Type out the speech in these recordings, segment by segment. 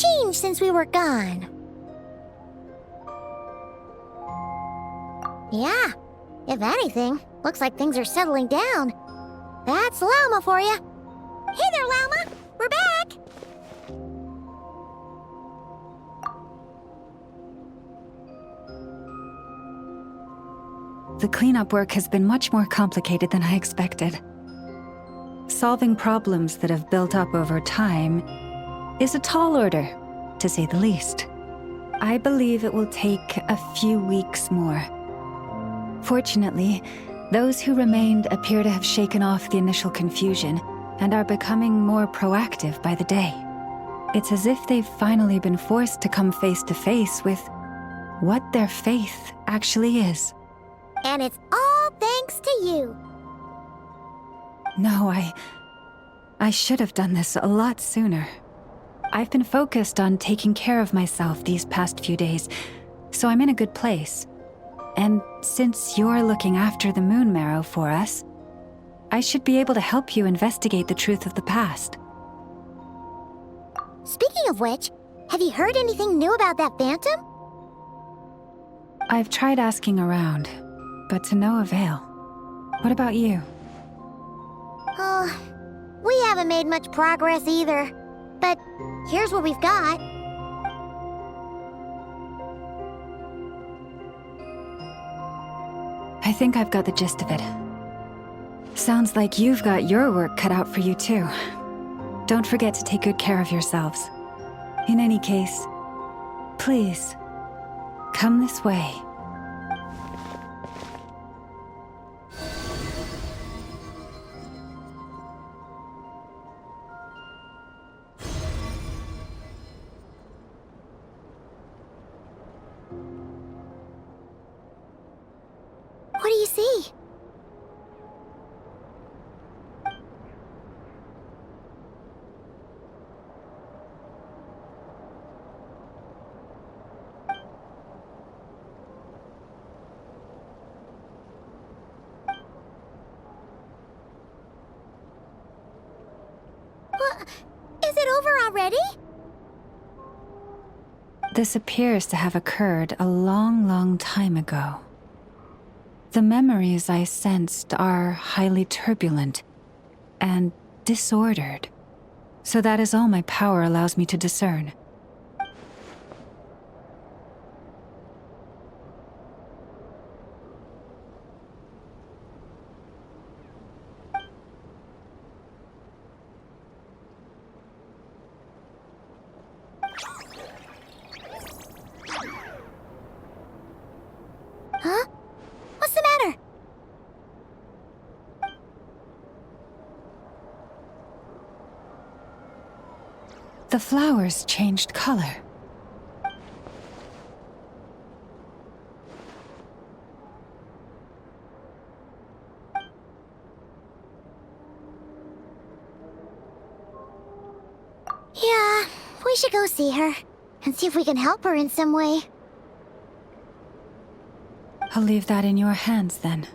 changed since we were gone? Yeah, if anything, looks like things are settling down. That's Llama for you. Hey there, Llama! We're back! The cleanup work has been much more complicated than I expected. Solving problems that have built up over time is a tall order, to say the least. I believe it will take a few weeks more. Fortunately, those who remained appear to have shaken off the initial confusion and are becoming more proactive by the day. It's as if they've finally been forced to come face to face with what their faith actually is. And it's all thanks to you. No, I should have done this a lot sooner. I've been focused on taking care of myself these past few days, so I'm in a good place. And since you're looking after the moon marrow for us, I should be able to help you investigate the truth of the past. Speaking of which, have you heard anything new about that phantom? I've tried asking around, but to no avail. What about you? Oh, we haven't made much progress either. But here's what we've got. I think I've got the gist of it. Sounds like you've got your work cut out for you too. Don't forget to take good care of yourselves. In any case, please, come this way. What do you see? What? Is it over already? This appears to have occurred a long, long time ago. The memories I sensed are highly turbulent and disordered, so that is all my power allows me to discern. Huh? What's the matter? The flowers changed color. Yeah, we should go see her and see if we can help her in some way. I'll leave that in your hands then.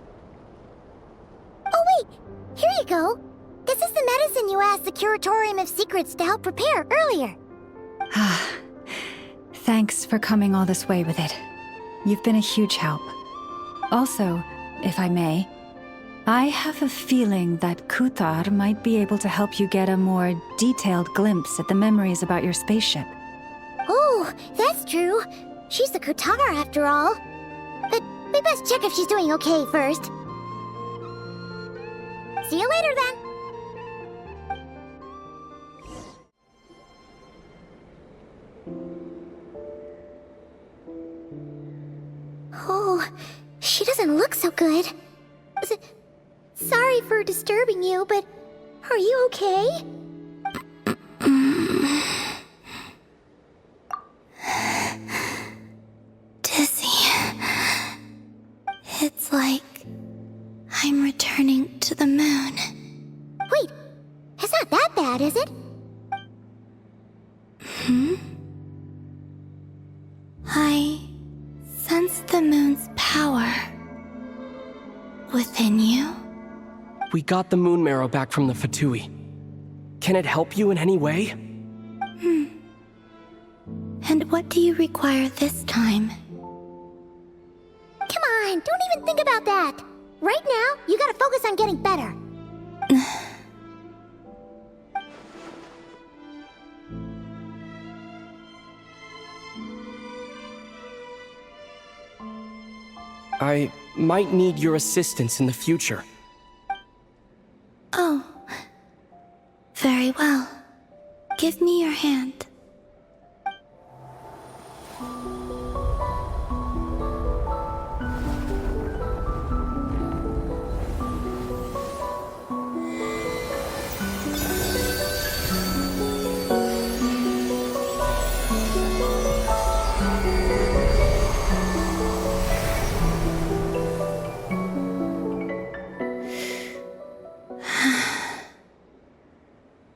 Oh wait, here you go. This is the medicine you asked the Curatorium of Secrets to help prepare earlier. Ah, thanks for coming all this way with it. You've been a huge help. Also, if I may, I have a feeling that Kuthar might be able to help you get a more detailed glimpse at the memories about your spaceship. Oh, that's true. She's the Kutara after all. But we best check if she's doing okay first. See you later then. Oh, she doesn't look so good. Sorry for disturbing you, but are you okay? Dizzy. It's like I'm returning to the moon. Wait, it's not that bad, is it? I sense the moon's power within you. We got the moon marrow back from the Fatui. Can it help you in any way? And what do you require this time? Come on, don't even think about that. Right now, you gotta focus on getting better. I might need your assistance in the future. Oh. Very well. Give me your hand.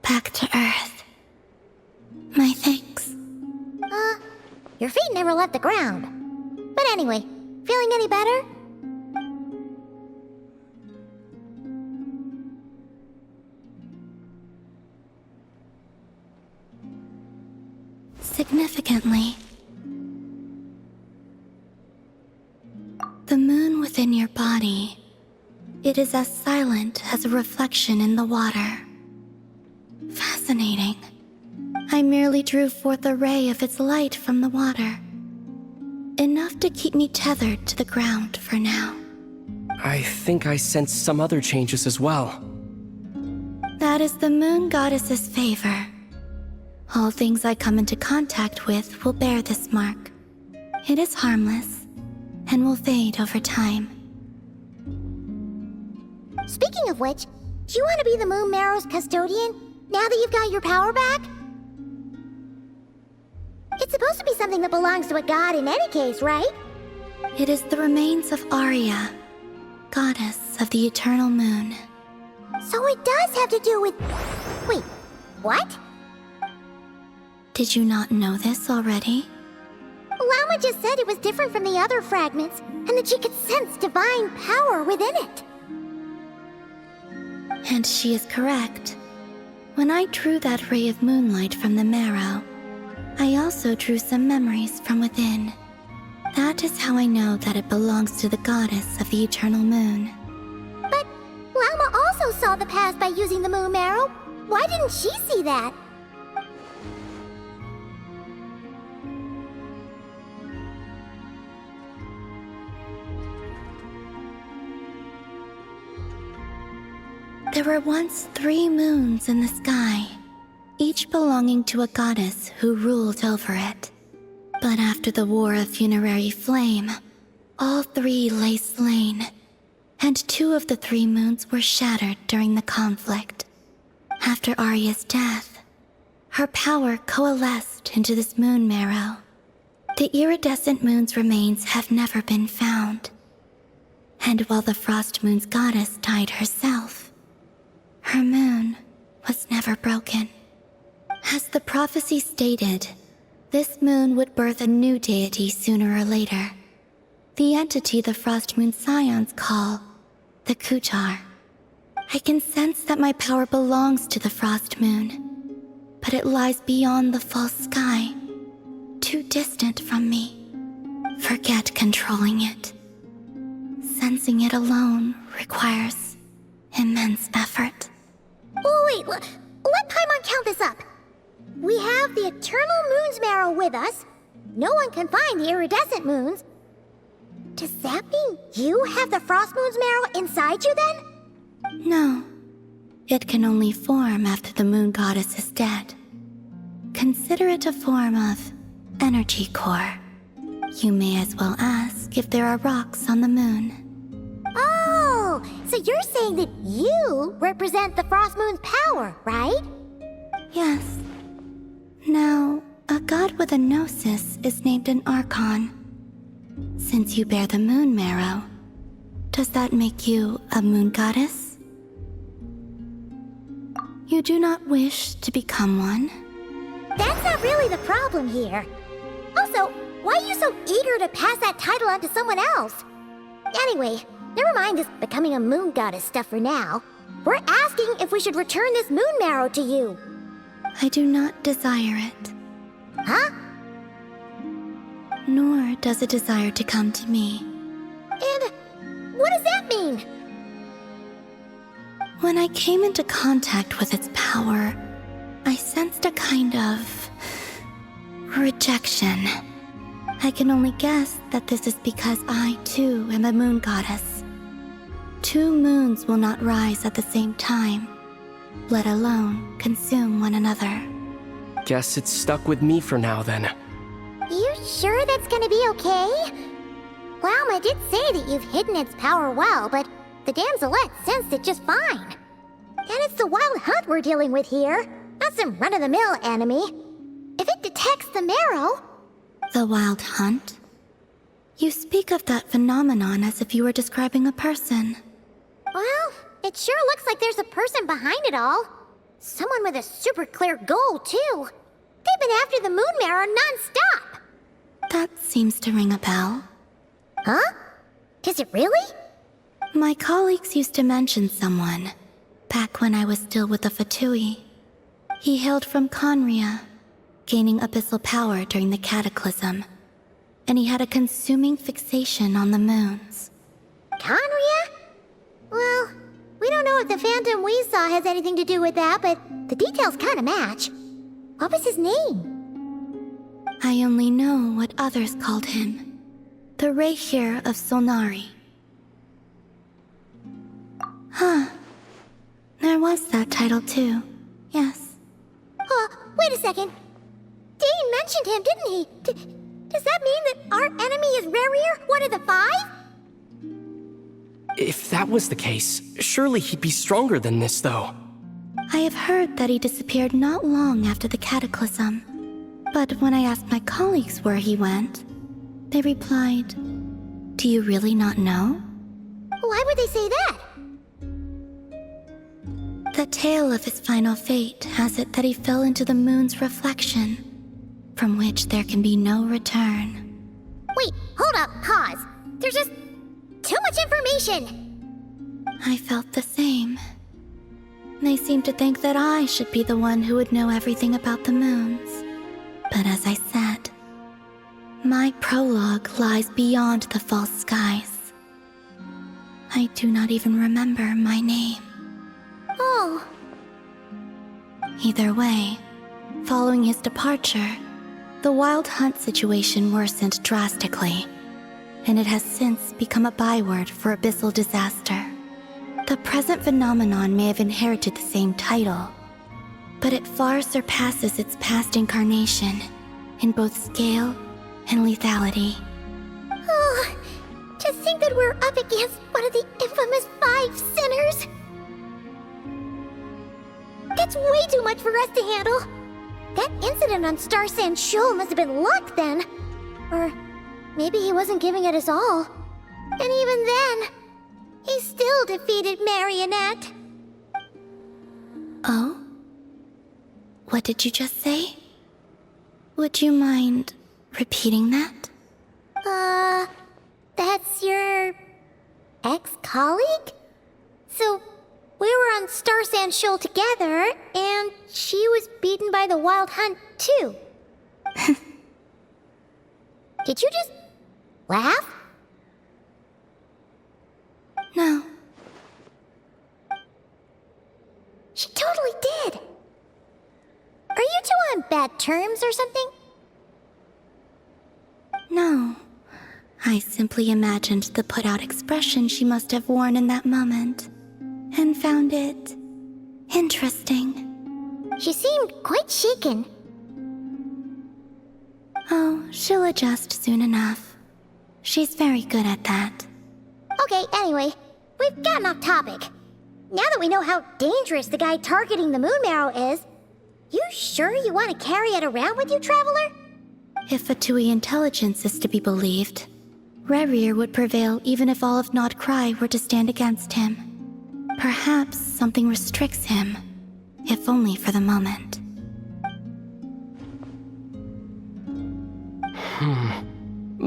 Back to Earth. My thanks. Your feet never left the ground. But anyway, feeling any better? Significantly. The moon within your body, it is as silent as a reflection in the water. Fascinating. I merely drew forth a ray of its light from the water. Enough to keep me tethered to the ground for now. I think I sense some other changes as well. That is the moon goddess's favor. All things I come into contact with will bear this mark. It is harmless, and will fade over time. Speaking of which, do you want to be the Moon Marrow's custodian, now that you've got your power back? It's supposed to be something that belongs to a god in any case, right? It is the remains of Arya, goddess of the eternal moon. So it does have to do with... Wait, what? Did you not know this already? Llama just said it was different from the other fragments, and that she could sense divine power within it. And she is correct. When I drew that ray of moonlight from the marrow, I also drew some memories from within. That is how I know that it belongs to the goddess of the eternal moon. But Llama also saw the past by using the Moon Marrow. Why didn't she see that? There were once 3 moons in the sky, each belonging to a goddess who ruled over it. But after the War of Funerary Flame, all 3 lay slain, and 2 of the 3 moons were shattered during the conflict. After Arya's death, her power coalesced into this moon marrow. The iridescent moon's remains have never been found. And while the Frost Moon's goddess died herself, her moon was never broken. As the prophecy stated, this moon would birth a new deity sooner or later. The entity the Frost Moon Scions call the Kutar. I can sense that my power belongs to the Frost Moon, but it lies beyond the false sky, too distant from me. Forget controlling it. Sensing it alone requires immense effort. Oh, wait, let Paimon count this up. We have the Eternal Moon's Marrow with us. No one can find the iridescent moons. Does that mean you have the Frost Moon's Marrow inside you then? No. It can only form after the moon goddess is dead. Consider it a form of energy core. You may as well ask if there are rocks on the moon. Oh, so you're saying that you represent the Frost Moon's power, right? Yes. Now, a god with a gnosis is named an Archon. Since you bear the moon marrow, does that make you a moon goddess? You do not wish to become one? That's not really the problem here. Also, why are you so eager to pass that title on to someone else? Anyway, never mind this becoming a moon goddess stuff for now. We're asking if we should return this moon marrow to you. I do not desire it. Huh? does it desire to come to me. And what does that mean? When I came into contact with its power, I sensed a kind of rejection. I can only guess that this is because I, too, am a moon goddess. 2 moons will not rise at the same time, let alone consume one another. Guess it's stuck with me for now then. You sure that's gonna be okay? Well, I did say that you've hidden its power well, but the damselette sensed it just fine. And it's the wild hunt we're dealing with here, not some run-of-the-mill enemy. If it detects the marrow... The wild hunt? You speak of that phenomenon as if you were describing a person. Well, it sure looks like there's a person behind it all. Someone with a super clear goal, too. They've been after the moon marrow non-stop. That seems to ring a bell. Huh? Is it really? My colleagues used to mention someone, back when I was still with the Fatui. He hailed from Conria, gaining abyssal power during the cataclysm, and he had a consuming fixation on the moons. Conria? Well, we don't know if the phantom we saw has anything to do with that, but the details kind of match. What was his name? I only know what others called him. The Reihir of Solnari. Huh. There was that title too. Yes. Wait a second. Dane mentioned him, didn't he? Does that mean that our enemy is Rerir, one of the 5? If that was the case, surely he'd be stronger than this, though. I have heard that he disappeared not long after the cataclysm. But when I asked my colleagues where he went, they replied, "Do you really not know?" Why would they say that? The tale of his final fate has it that he fell into the moon's reflection, from which there can be no return. Wait, hold up, pause. There's just too much information. I felt the same. They seemed to think that I should be the one who would know everything about the moons. But as I said, my prologue lies beyond the false skies. I do not even remember my name. Oh. Either way, following his departure, the wild hunt situation worsened drastically, and it has since become a byword for abyssal disaster. The present phenomenon may have inherited the same title, but it far surpasses its past incarnation in both scale and lethality. Oh, to think that we're up against one of the infamous 5 sinners. That's way too much for us to handle. That incident on Star Sand Shoal must have been luck then. Or maybe he wasn't giving it his all. And even then, he still defeated Marionette. Oh? What did you just say? Would you mind repeating that? That's your ex-colleague? So, we were on Star Sand Shoal together, and she was beaten by the Wild Hunt, too. Did you just laugh? No. She totally did. Are you two on bad terms or something? No. I simply imagined the put-out expression she must have worn in that moment, and found it interesting. She seemed quite shaken. Oh, she'll adjust soon enough. She's very good at that. Okay, anyway, we've gotten off topic. Now that we know how dangerous the guy targeting the moon marrow is, you sure you want to carry it around with you, Traveler? If Fatui intelligence is to be believed, Rerir would prevail even if all of Nod-Krai were to stand against him. Perhaps something restricts him, if only for the moment.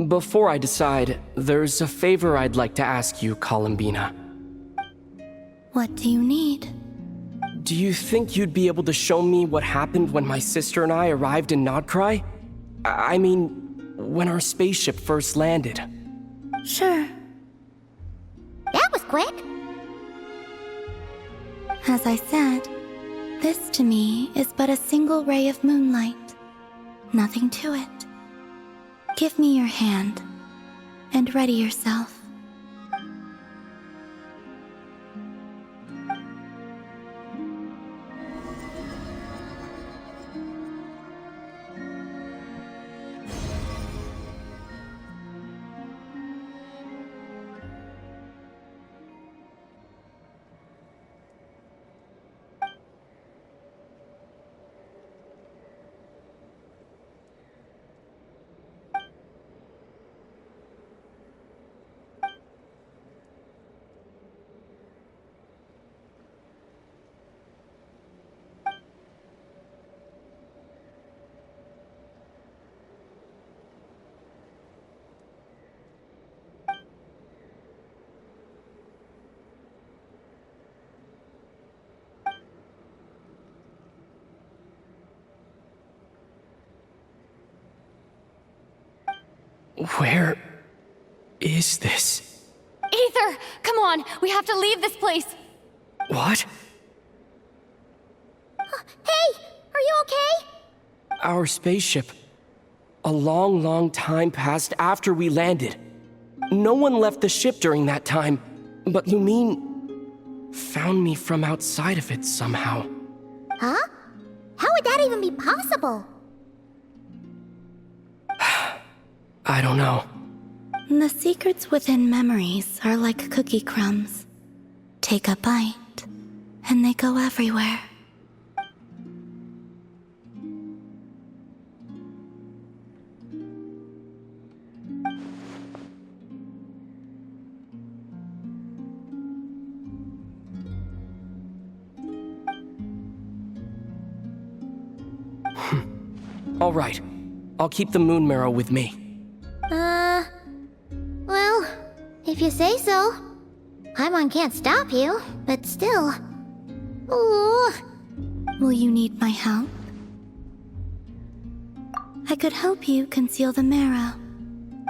Before I decide, there's a favor I'd like to ask you, Columbina. What do you need? Do you think you'd be able to show me what happened when my sister and I arrived in Nod-Krai? I mean, when our spaceship first landed. Sure. That was quick. As I said, this to me is but a single ray of moonlight. Nothing to it. Give me your hand, and ready yourself. Where is this? Aether! Come on! We have to leave this place! What? Hey, are you okay? Our spaceship. A long, long time passed after we landed. No one left the ship during that time, but Lumine found me from outside of it somehow. Huh? How would that even be possible? I don't know. The secrets within memories are like cookie crumbs. Take a bite, and they go everywhere. All right. I'll keep the moon marrow with me. Well, if you say so. Paimon can't stop you, but still. Ooh. Will you need my help? I could help you conceal the marrow.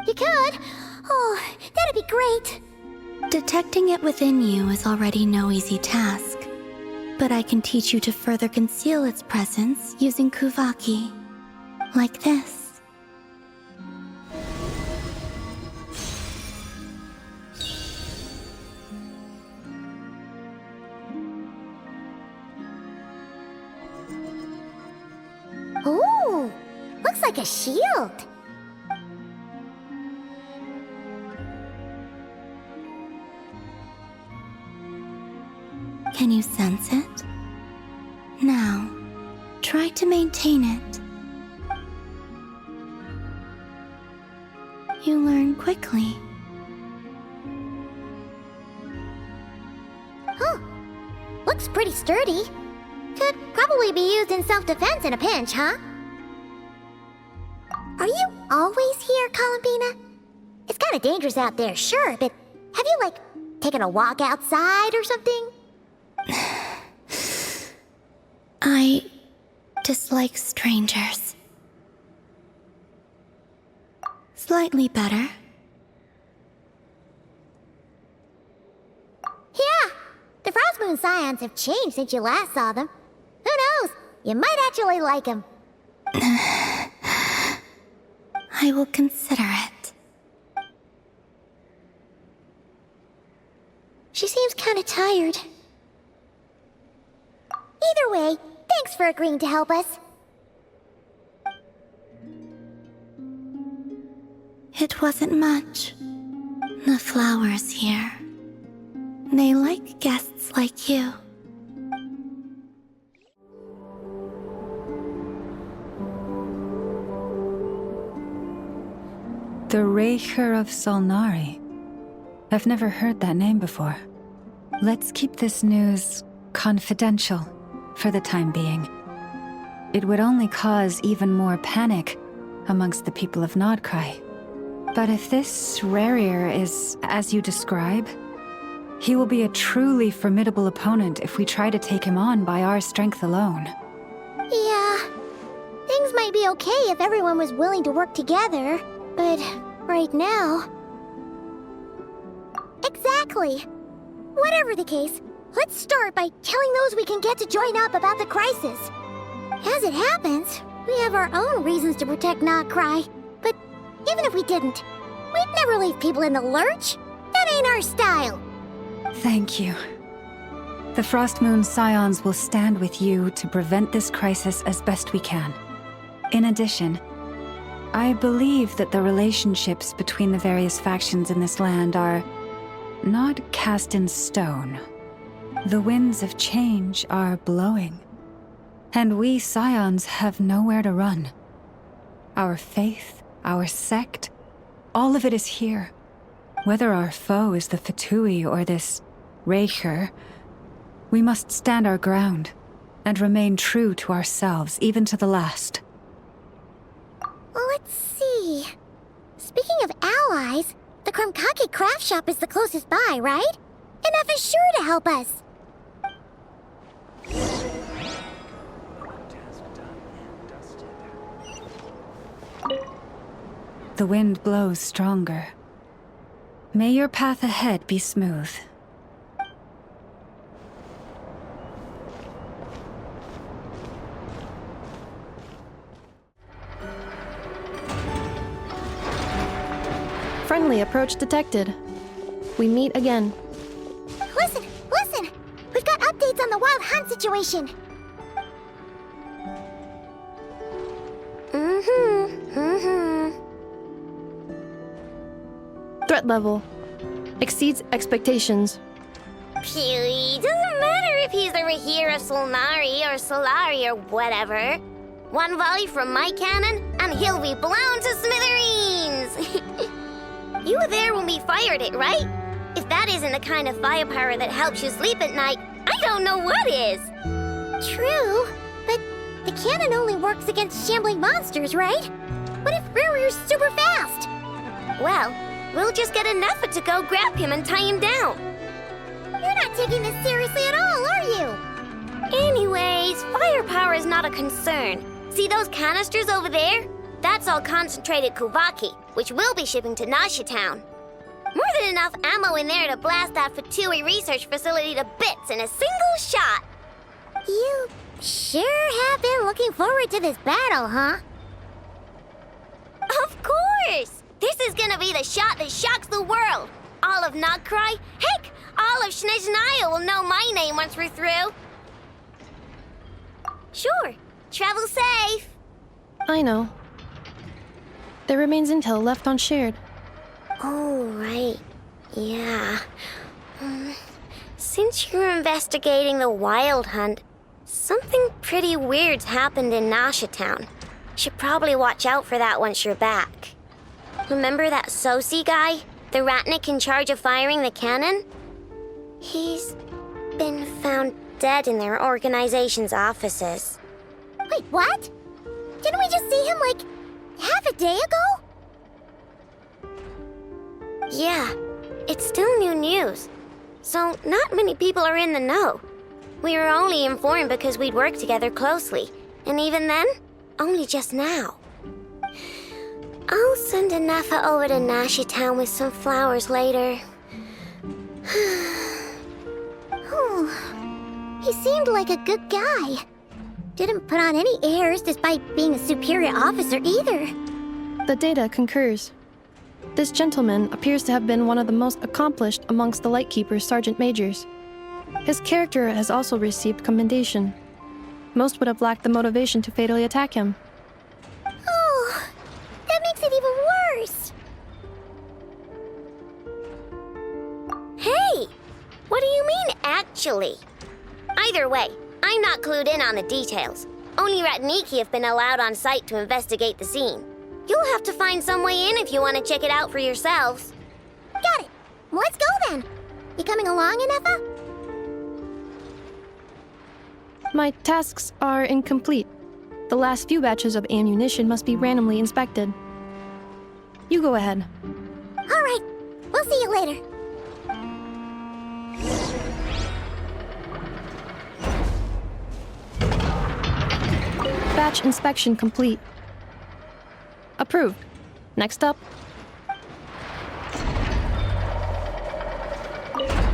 You could? Oh, that'd be great. Detecting it within you is already no easy task, but I can teach you to further conceal its presence using Kuvaki. Like this. Ooh, looks like a shield. Can you sense it? Now, try to maintain it. You learn quickly. Huh. Looks pretty sturdy. Could probably be used in self-defense in a pinch, huh? Are you always here, Columbina? It's kinda dangerous out there, sure, but have you, like, taken a walk outside or something? I dislike strangers. Slightly better. Yeah, the Frost Moon Scions have changed since you last saw them. Who knows? You might actually like them. I will consider it. She seems kinda tired. Either way, thanks for agreeing to help us. It wasn't much. The flowers here. They like guests like you. The Raker of Solnari. I've never heard that name before. Let's keep this news confidential for the time being. It would only cause even more panic amongst the people of Nod-Krai. But if this Rarier is as you describe, he will be a truly formidable opponent if we try to take him on by our strength alone. Yeah, things might be okay if everyone was willing to work together. But right now... Exactly! Whatever the case, let's start by telling those we can get to join up about the crisis. As it happens, we have our own reasons to protect Nod-Krai. But even if we didn't, we'd never leave people in the lurch. That ain't our style. Thank you. The Frost Moon Scions will stand with you to prevent this crisis as best we can. In addition, I believe that the relationships between the various factions in this land are not cast in stone. The winds of change are blowing, and we Scions have nowhere to run. Our faith, our sect, all of it is here. Whether our foe is the Fatui or this Raker, we must stand our ground and remain true to ourselves, even to the last. Let's see. Speaking of allies, the Krumkake craft shop is the closest by, right? Enough is sure to help us. The wind blows stronger. May your path ahead be smooth. Friendly approach detected. We meet again. Listen! We've got updates on the wild hunt situation. Threat level exceeds expectations. Phew, doesn't matter if he's the Rahira Solnari or Solari or whatever. One volley from my cannon, and he'll be blown to smithereens! You were there when we fired it, right? If that isn't the kind of firepower that helps you sleep at night, I don't know what is! True, but the cannon only works against shambling monsters, right? What if Rirrir's super fast? Well, we'll just get an effort to go grab him and tie him down. You're not taking this seriously at all, are you? Anyways, firepower is not a concern. See those canisters over there? That's all concentrated Kuvaki, which we'll be shipping to Nasha Town. More than enough ammo in there to blast that Fatui research facility to bits in a single shot. You sure have been looking forward to this battle, huh? Of course! This is gonna be the shot that shocks the world. All of Nod-Krai, heck, all of Snezhnaya will know my name once we're through. Sure, travel safe. I know. There remains intel left unshared. Oh, right. Yeah. Since you're investigating the wild hunt, something pretty weird's happened in Nasha Town. Should probably watch out for that once you're back. Remember that Sosi guy? The Ratnik in charge of firing the cannon? He's been found dead in their organization's offices. Wait, what? Didn't we just see him, like, half a day ago? Yeah, it's still new news. So not many people are in the know. We were only informed because we'd worked together closely. And even then, only just now. I'll send a Nefa over to Nashi Town with some flowers later. Oh, he seemed like a good guy. Didn't put on any airs despite being a superior officer either. The data concurs. This gentleman appears to have been one of the most accomplished amongst the Lightkeeper's sergeant majors. His character has also received commendation. Most would have lacked the motivation to fatally attack him. Oh, that makes it even worse. Hey! What do you mean, actually? Either way, I'm not clued in on the details. Only Ratniki have been allowed on site to investigate the scene. You'll have to find some way in if you want to check it out for yourselves. Got it. Let's go then. You coming along, Inefa? My tasks are incomplete. The last few batches of ammunition must be randomly inspected. You go ahead. All right. We'll see you later. Batch inspection complete. Approved. Next up,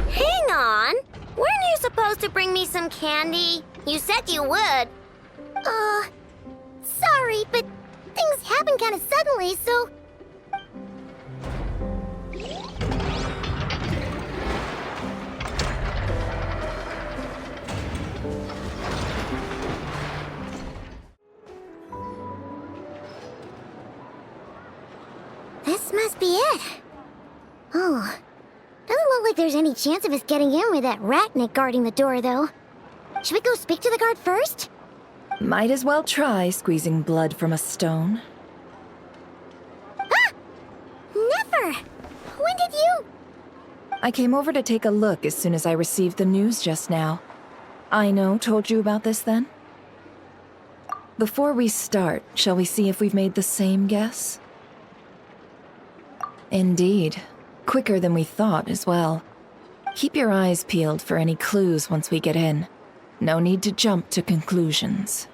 Hang on! Weren't you supposed to bring me some candy? You said you would. Sorry, but things happen kind of suddenly, so... This must be it. Oh. Doesn't look like there's any chance of us getting in with that ratnik guarding the door, though. Should we go speak to the guard first? Might as well try squeezing blood from a stone. Ah! Never! When did you... I came over to take a look as soon as I received the news just now. Aino told you about this then? Before we start, shall we see if we've made the same guess? Indeed. Quicker than we thought as well. Keep your eyes peeled for any clues once we get in. No need to jump to conclusions.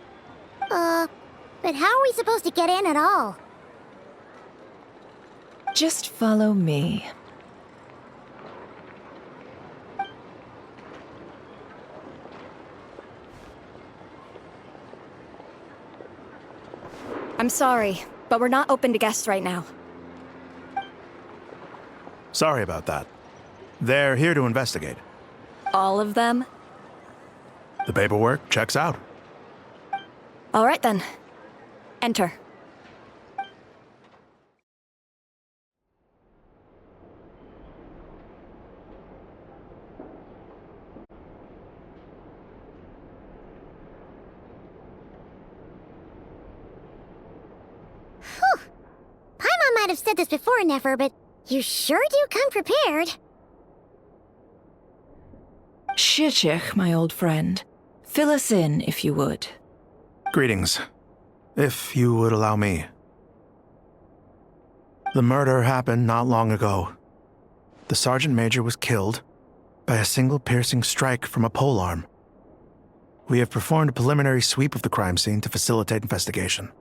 But how are we supposed to get in at all? Just follow me. I'm sorry, but we're not open to guests right now. Sorry about that. They're here to investigate. All of them? The paperwork checks out. All right then. Enter. Paimon might have said this before, Nefer, but you sure do come prepared. Shishich, my old friend. Fill us in, if you would. Greetings. If you would allow me. The murder happened not long ago. The Sergeant Major was killed by a single piercing strike from a polearm. We have performed a preliminary sweep of the crime scene to facilitate investigation.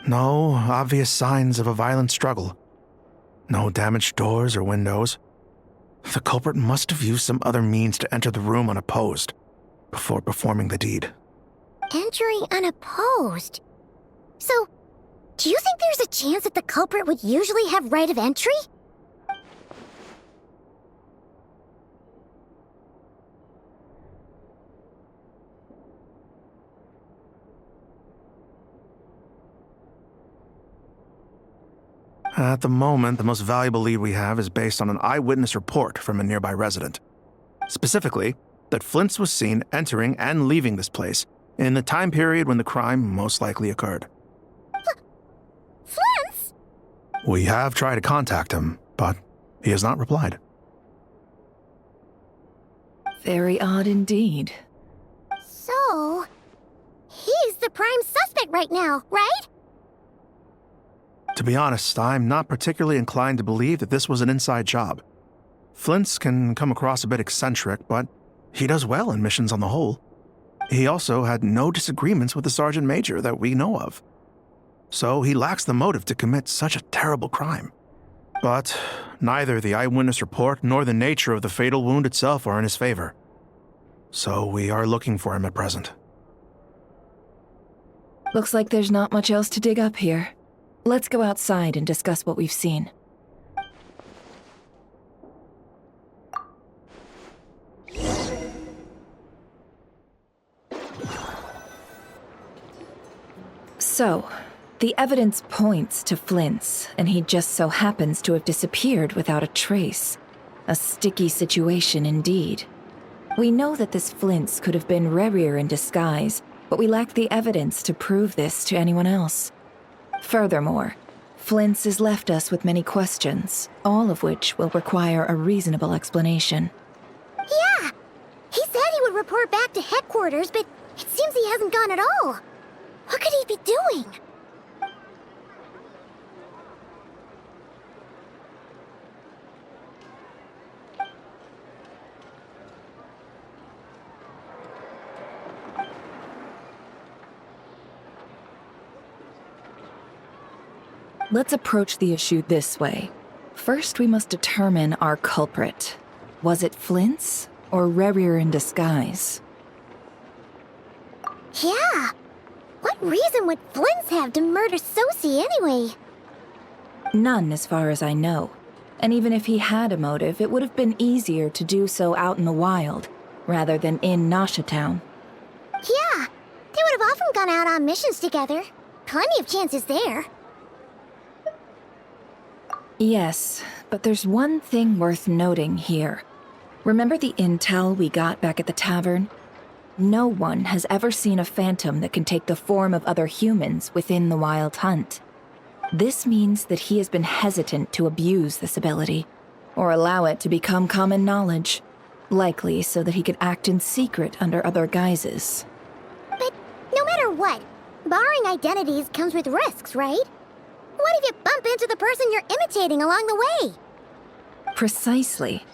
No obvious signs of a violent struggle. No damaged doors or windows. The culprit must have used some other means to enter the room unopposed before performing the deed. Entering unopposed. So, do you think there's a chance that the culprit would usually have right of entry? At the moment, the most valuable lead we have is based on an eyewitness report from a nearby resident. Specifically, that Flint's was seen entering and leaving this place in the time period when the crime most likely occurred. Flint's? We have tried to contact him, but he has not replied. Very odd indeed. So, he's the prime suspect right now, right? To be honest, I'm not particularly inclined to believe that this was an inside job. Flint's can come across a bit eccentric, but he does well in missions on the whole. He also had no disagreements with the Sergeant Major that we know of. So he lacks the motive to commit such a terrible crime. But neither the eyewitness report nor the nature of the fatal wound itself are in his favor. So we are looking for him at present. Looks like there's not much else to dig up here. Let's go outside and discuss what we've seen. So, the evidence points to Flint's, and he just so happens to have disappeared without a trace. A sticky situation indeed. We know that this Flint's could have been Rerir in disguise, but we lack the evidence to prove this to anyone else. Furthermore, Flint's has left us with many questions, all of which will require a reasonable explanation. Yeah! He said he would report back to headquarters, but it seems he hasn't gone at all. What could he be doing? Let's approach the issue this way. First, we must determine our culprit. Was it Flint's or Rerir in disguise? Yeah. What reason would Flint's have to murder Sosie anyway? None, as far as I know. And even if he had a motive, it would have been easier to do so out in the wild, rather than in Nasha Town. Yeah. They would have often gone out on missions together. Plenty of chances there. Yes, but there's one thing worth noting here. Remember the intel we got back at the tavern? No one has ever seen a phantom that can take the form of other humans within the Wild Hunt. This means that he has been hesitant to abuse this ability, or allow it to become common knowledge, likely so that he could act in secret under other guises. But no matter what, barring identities comes with risks, right? What if you bump into the person you're imitating along the way? Precisely.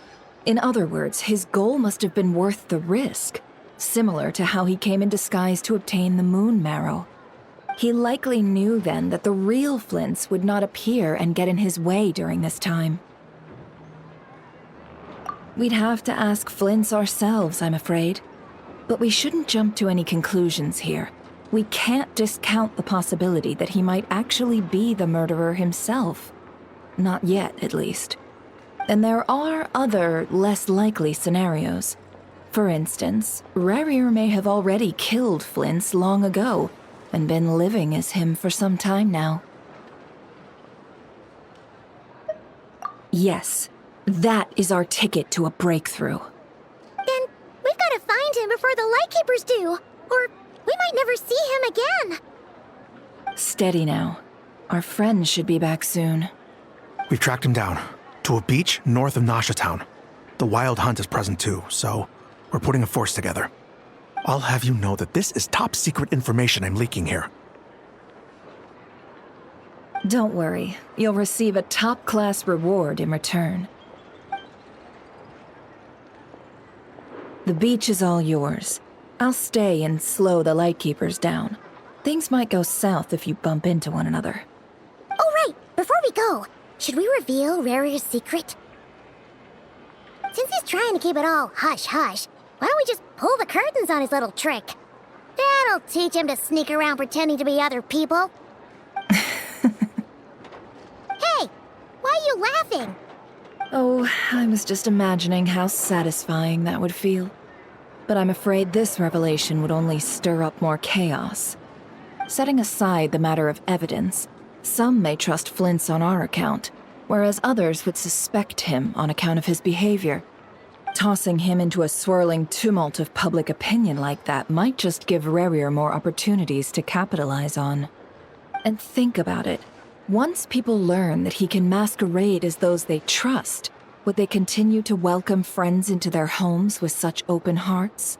In other words, his goal must have been worth the risk, similar to how he came in disguise to obtain the moon marrow. He likely knew then that the real Flints would not appear and get in his way during this time. We'd have to ask Flints ourselves, I'm afraid. But we shouldn't jump to any conclusions here. We can't discount the possibility that he might actually be the murderer himself. Not yet, at least. And there are other, less likely scenarios. For instance, Rerir may have already killed Flints long ago, and been living as him for some time now. Yes, that is our ticket to a breakthrough. Then we've got to find him before the Lightkeepers do, or we might never see him again. Steady now. Our friends should be back soon. We've tracked him down to a beach north of Nasha Town. The Wild Hunt is present too, so we're putting a force together. I'll have you know that this is top secret information I'm leaking here. Don't worry, you'll receive a top-class reward in return. The beach is all yours. I'll stay and slow the Lightkeepers down. Things might go south if you bump into one another. Oh, right. Before we go, should we reveal Rerir's secret? Since he's trying to keep it all hush-hush, why don't we just pull the curtains on his little trick? That'll teach him to sneak around pretending to be other people. Hey, why are you laughing? Oh, I was just imagining how satisfying that would feel. But I'm afraid this revelation would only stir up more chaos. Setting aside the matter of evidence, some may trust Flint's on our account, whereas others would suspect him on account of his behavior. Tossing him into a swirling tumult of public opinion like that might just give Rerir more opportunities to capitalize on. And think about it. Once people learn that he can masquerade as those they trust, would they continue to welcome friends into their homes with such open hearts?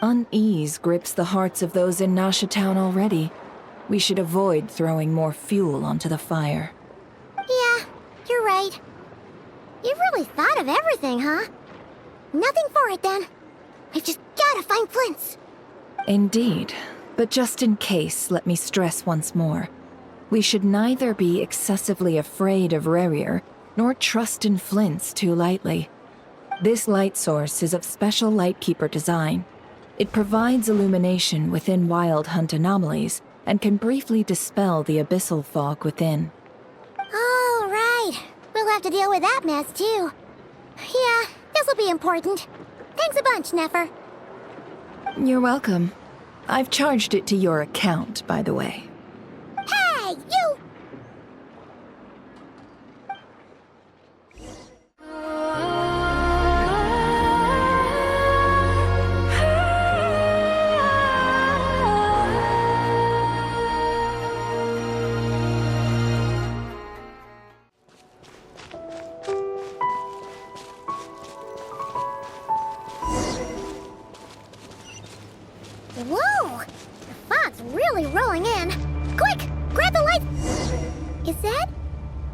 Unease grips the hearts of those in Nasha Town already. We should avoid throwing more fuel onto the fire. Yeah, you're right. You've really thought of everything, huh? Nothing for it, then. We've just gotta find Flint's. Indeed. But just in case, let me stress once more. We should neither be excessively afraid of Rerir, nor trust in Flint's too lightly. This light source is of special Lightkeeper design. It provides illumination within Wild Hunt anomalies, and can briefly dispel the abyssal fog within. Oh, right. We'll have to deal with that mess, too. Yeah, this'll be important. Thanks a bunch, Nefer. You're welcome. I've charged it to your account, by the way. Hey, you! Whoa! The fog's really rolling in. Quick! Grab the light! Is that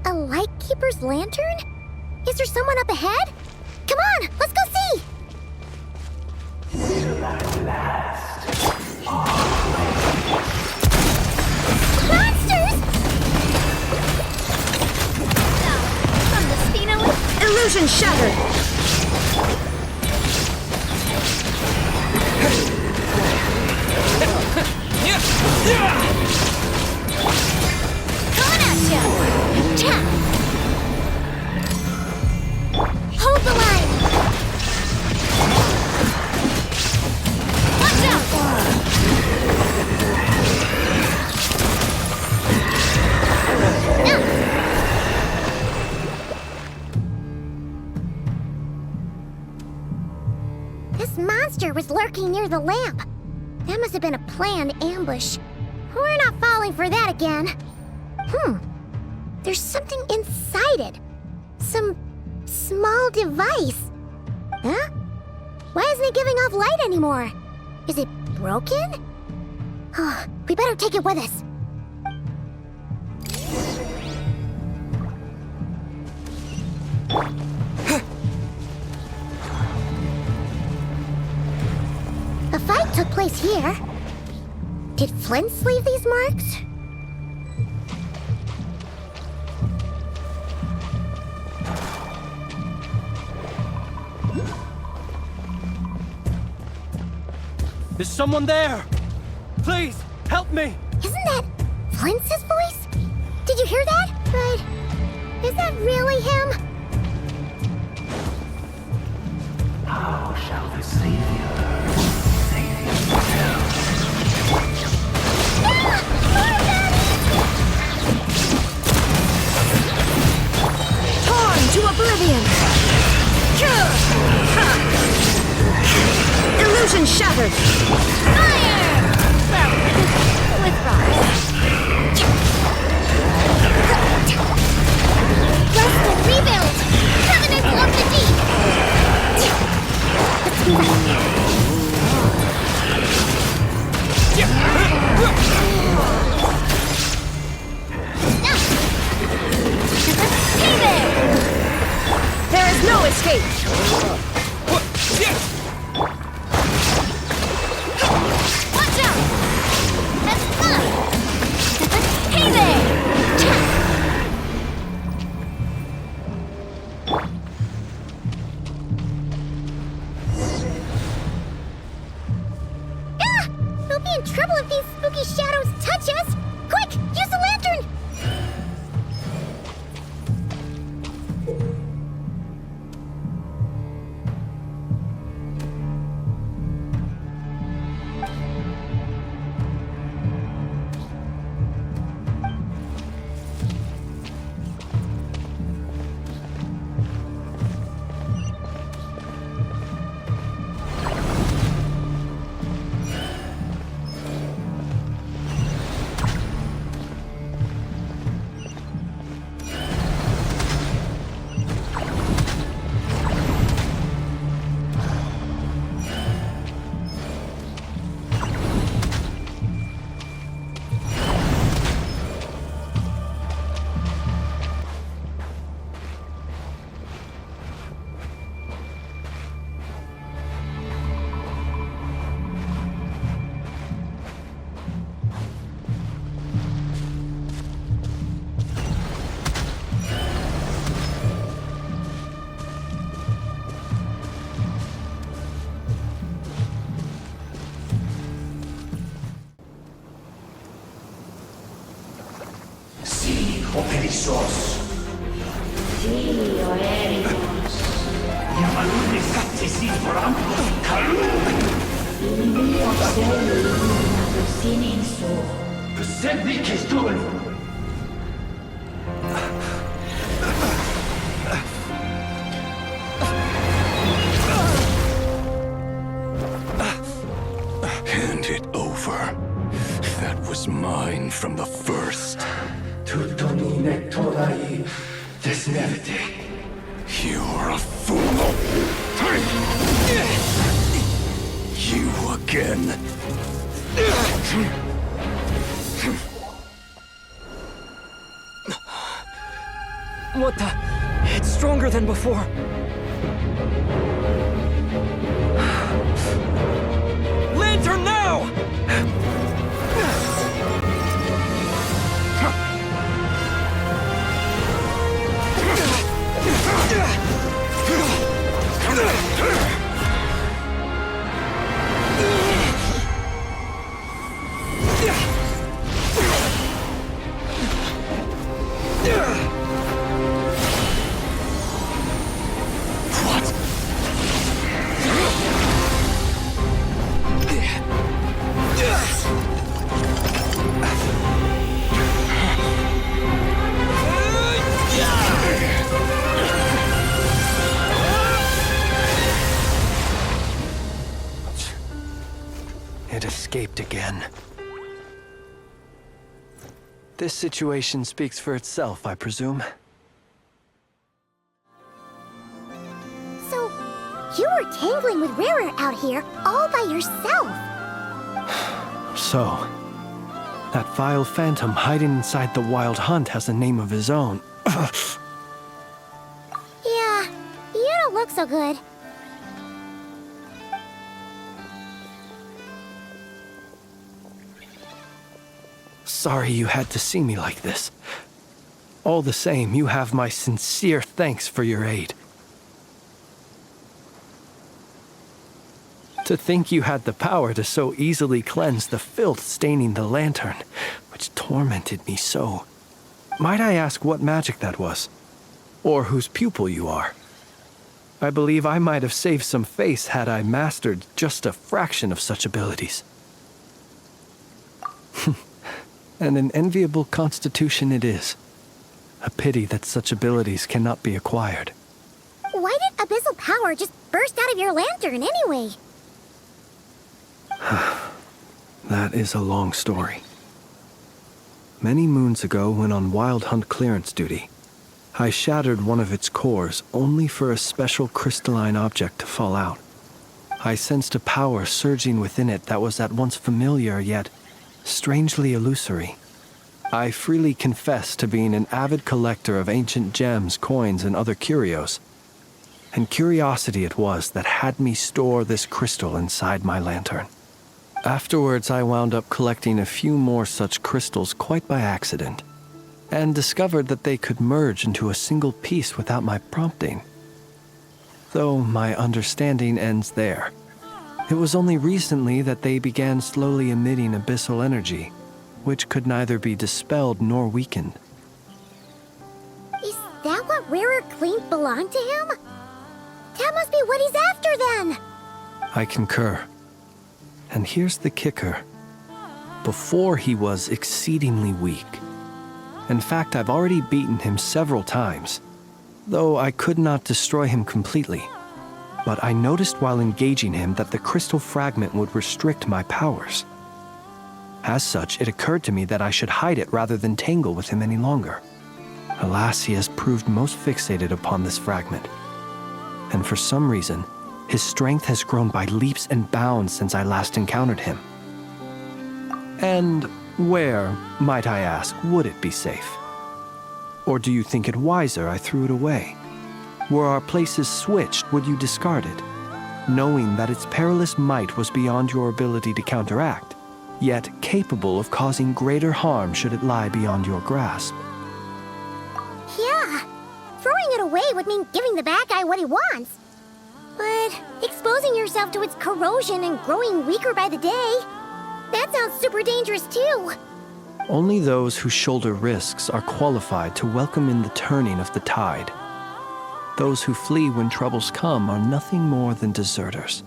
a Lightkeeper's lantern? Is there someone up ahead? Come on, let's go see! Monsters! Illusion shattered! Coming at ya! Tap! Hold the line! Watch out! This monster was lurking near the lamp. That must have been a planned ambush. We're not falling for that again. There's something inside it. Some small device. Huh? Why isn't it giving off light anymore? Is it broken? Oh, we better take it with us. A fight took place here. Did Flint leave these marks? Is someone there? Please, help me! Isn't that Flint's voice? Did you hear that? But is that really him? How shall the Savior save you? Torn to oblivion! Illusion shattered! Fire! With rocks. Rest and rebuild! Covenant of the deep! Hey there! There is no escape! Watch out! Hey there! Ah! We'll be in trouble if these spooky shadows touch us! Quick! Use the lantern! Operissos. Sí, oericos. Llamadme Saxesis por ambos calum. Mio sei sininso. Besendig Kistol. Hand it over. That was mine from the first. Tutoni nectorai desnevite. You're a fool. You again. What the? It's stronger than before. Lantern now! again. This situation speaks for itself, I presume. So, you were tangling with Rarer out here all by yourself. So, that vile phantom hiding inside the Wild Hunt has a name of his own. Yeah, you don't look so good. Sorry you had to see me like this. All the same, you have my sincere thanks for your aid. To think you had the power to so easily cleanse the filth staining the lantern, which tormented me so. Might I ask what magic that was? Or whose pupil you are? I believe I might have saved some face had I mastered just a fraction of such abilities. And an enviable constitution it is. A pity that such abilities cannot be acquired. Why did abyssal power just burst out of your lantern anyway? That is a long story. Many moons ago, when on Wild Hunt clearance duty, I shattered one of its cores only for a special crystalline object to fall out. I sensed a power surging within it that was at once familiar yet strangely illusory. I freely confess to being an avid collector of ancient gems, coins, and other curios. And curiosity it was that had me store this crystal inside my lantern. Afterwards, I wound up collecting a few more such crystals quite by accident, and discovered that they could merge into a single piece without my prompting. Though my understanding ends there. It was only recently that they began slowly emitting abyssal energy, which could neither be dispelled nor weakened. Is that what Rarer claimed belonged to him? That must be what he's after then! I concur. And here's the kicker. Before he was exceedingly weak. In fact, I've already beaten him several times, though I could not destroy him completely. But I noticed while engaging him that the crystal fragment would restrict my powers. As such, it occurred to me that I should hide it rather than tangle with him any longer. Alas, he has proved most fixated upon this fragment. And for some reason, his strength has grown by leaps and bounds since I last encountered him. And where, might I ask, would it be safe? Or do you think it wiser I threw it away? Were our places switched, would you discard it, knowing that its perilous might was beyond your ability to counteract, yet capable of causing greater harm should it lie beyond your grasp? Yeah, throwing it away would mean giving the bad guy what he wants. But exposing yourself to its corrosion and growing weaker by the day, that sounds super dangerous too. Only those who shoulder risks are qualified to welcome in the turning of the tide. Those who flee when troubles come are nothing more than deserters.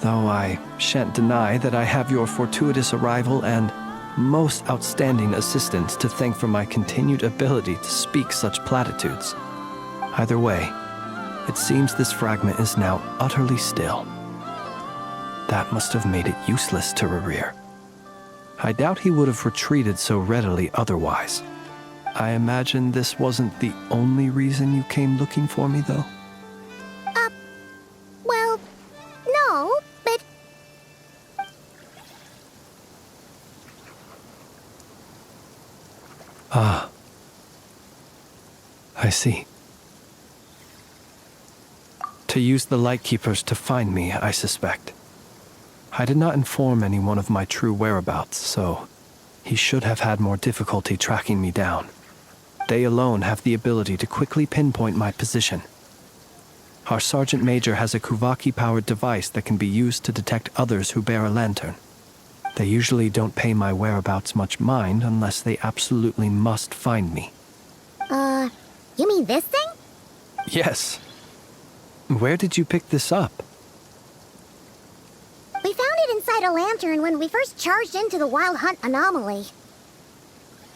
Though I shan't deny that I have your fortuitous arrival and most outstanding assistance to thank for my continued ability to speak such platitudes. Either way, it seems this fragment is now utterly still. That must have made it useless to Rarer. I doubt he would have retreated so readily otherwise. I imagine this wasn't the only reason you came looking for me, though? Well, no, but... Ah. I see. To use the Lightkeepers to find me, I suspect. I did not inform anyone of my true whereabouts, so he should have had more difficulty tracking me down. They alone have the ability to quickly pinpoint my position. Our Sergeant Major has a Kuvaki-powered device that can be used to detect others who bear a lantern. They usually don't pay my whereabouts much mind unless they absolutely must find me. You mean this thing? Yes. Where did you pick this up? We found it inside a lantern when we first charged into the Wild Hunt anomaly.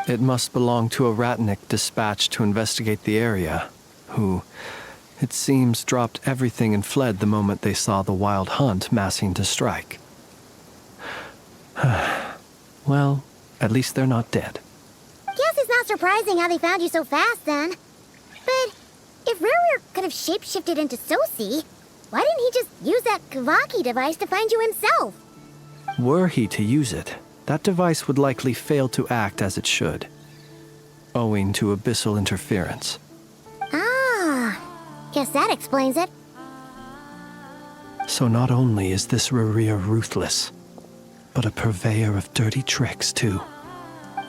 It must belong to a Ratnik dispatched to investigate the area, who, it seems, dropped everything and fled the moment they saw the Wild Hunt massing to strike. Well, at least they're not dead. Guess it's not surprising how they found you so fast, then. But if Ruru could have shapeshifted into Sosi, why didn't he just use that Kavaki device to find you himself? Were he to use it, that device would likely fail to act as it should, owing to abyssal interference. Ah, guess that explains it. So not only is this Rurir ruthless, but a purveyor of dirty tricks, too.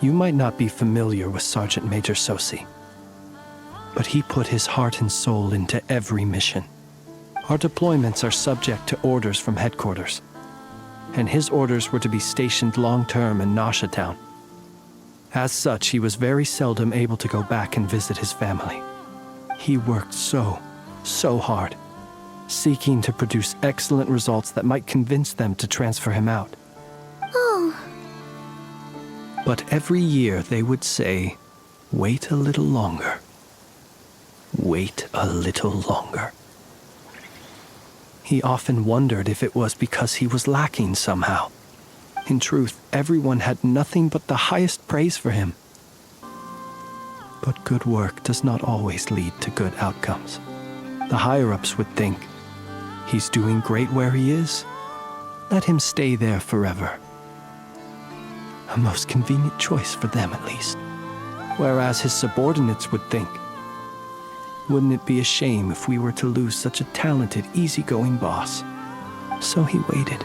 You might not be familiar with Sergeant Major Sosi, but he put his heart and soul into every mission. Our deployments are subject to orders from headquarters, and his orders were to be stationed long-term in Nasha Town. As such, he was very seldom able to go back and visit his family. He worked so hard, seeking to produce excellent results that might convince them to transfer him out. Oh. But every year they would say, "Wait a little longer. Wait a little longer." He often wondered if it was because he was lacking somehow. In truth, everyone had nothing but the highest praise for him. But good work does not always lead to good outcomes. The higher-ups would think, he's doing great where he is. Let him stay there forever. A most convenient choice for them, at least. Whereas his subordinates would think, wouldn't it be a shame if we were to lose such a talented, easygoing boss? So he waited.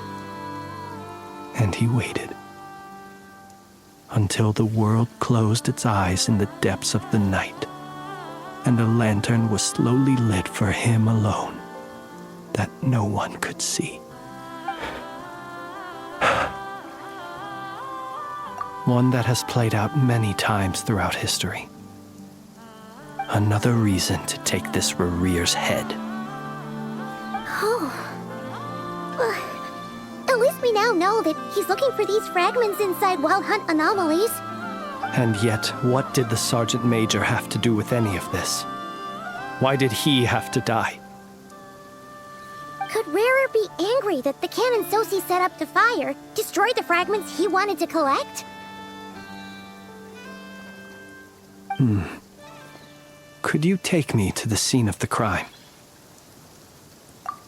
And he waited. Until the world closed its eyes in the depths of the night, and a lantern was slowly lit for him alone, that no one could see. One that has played out many times throughout history. Another reason to take this Rurir's head. Oh. At least we now know that he's looking for these fragments inside Wild Hunt anomalies. And yet, what did the Sergeant Major have to do with any of this? Why did he have to die? Could Rarer be angry that the cannon Sosi set up to fire destroyed the fragments he wanted to collect? Could you take me to the scene of the crime?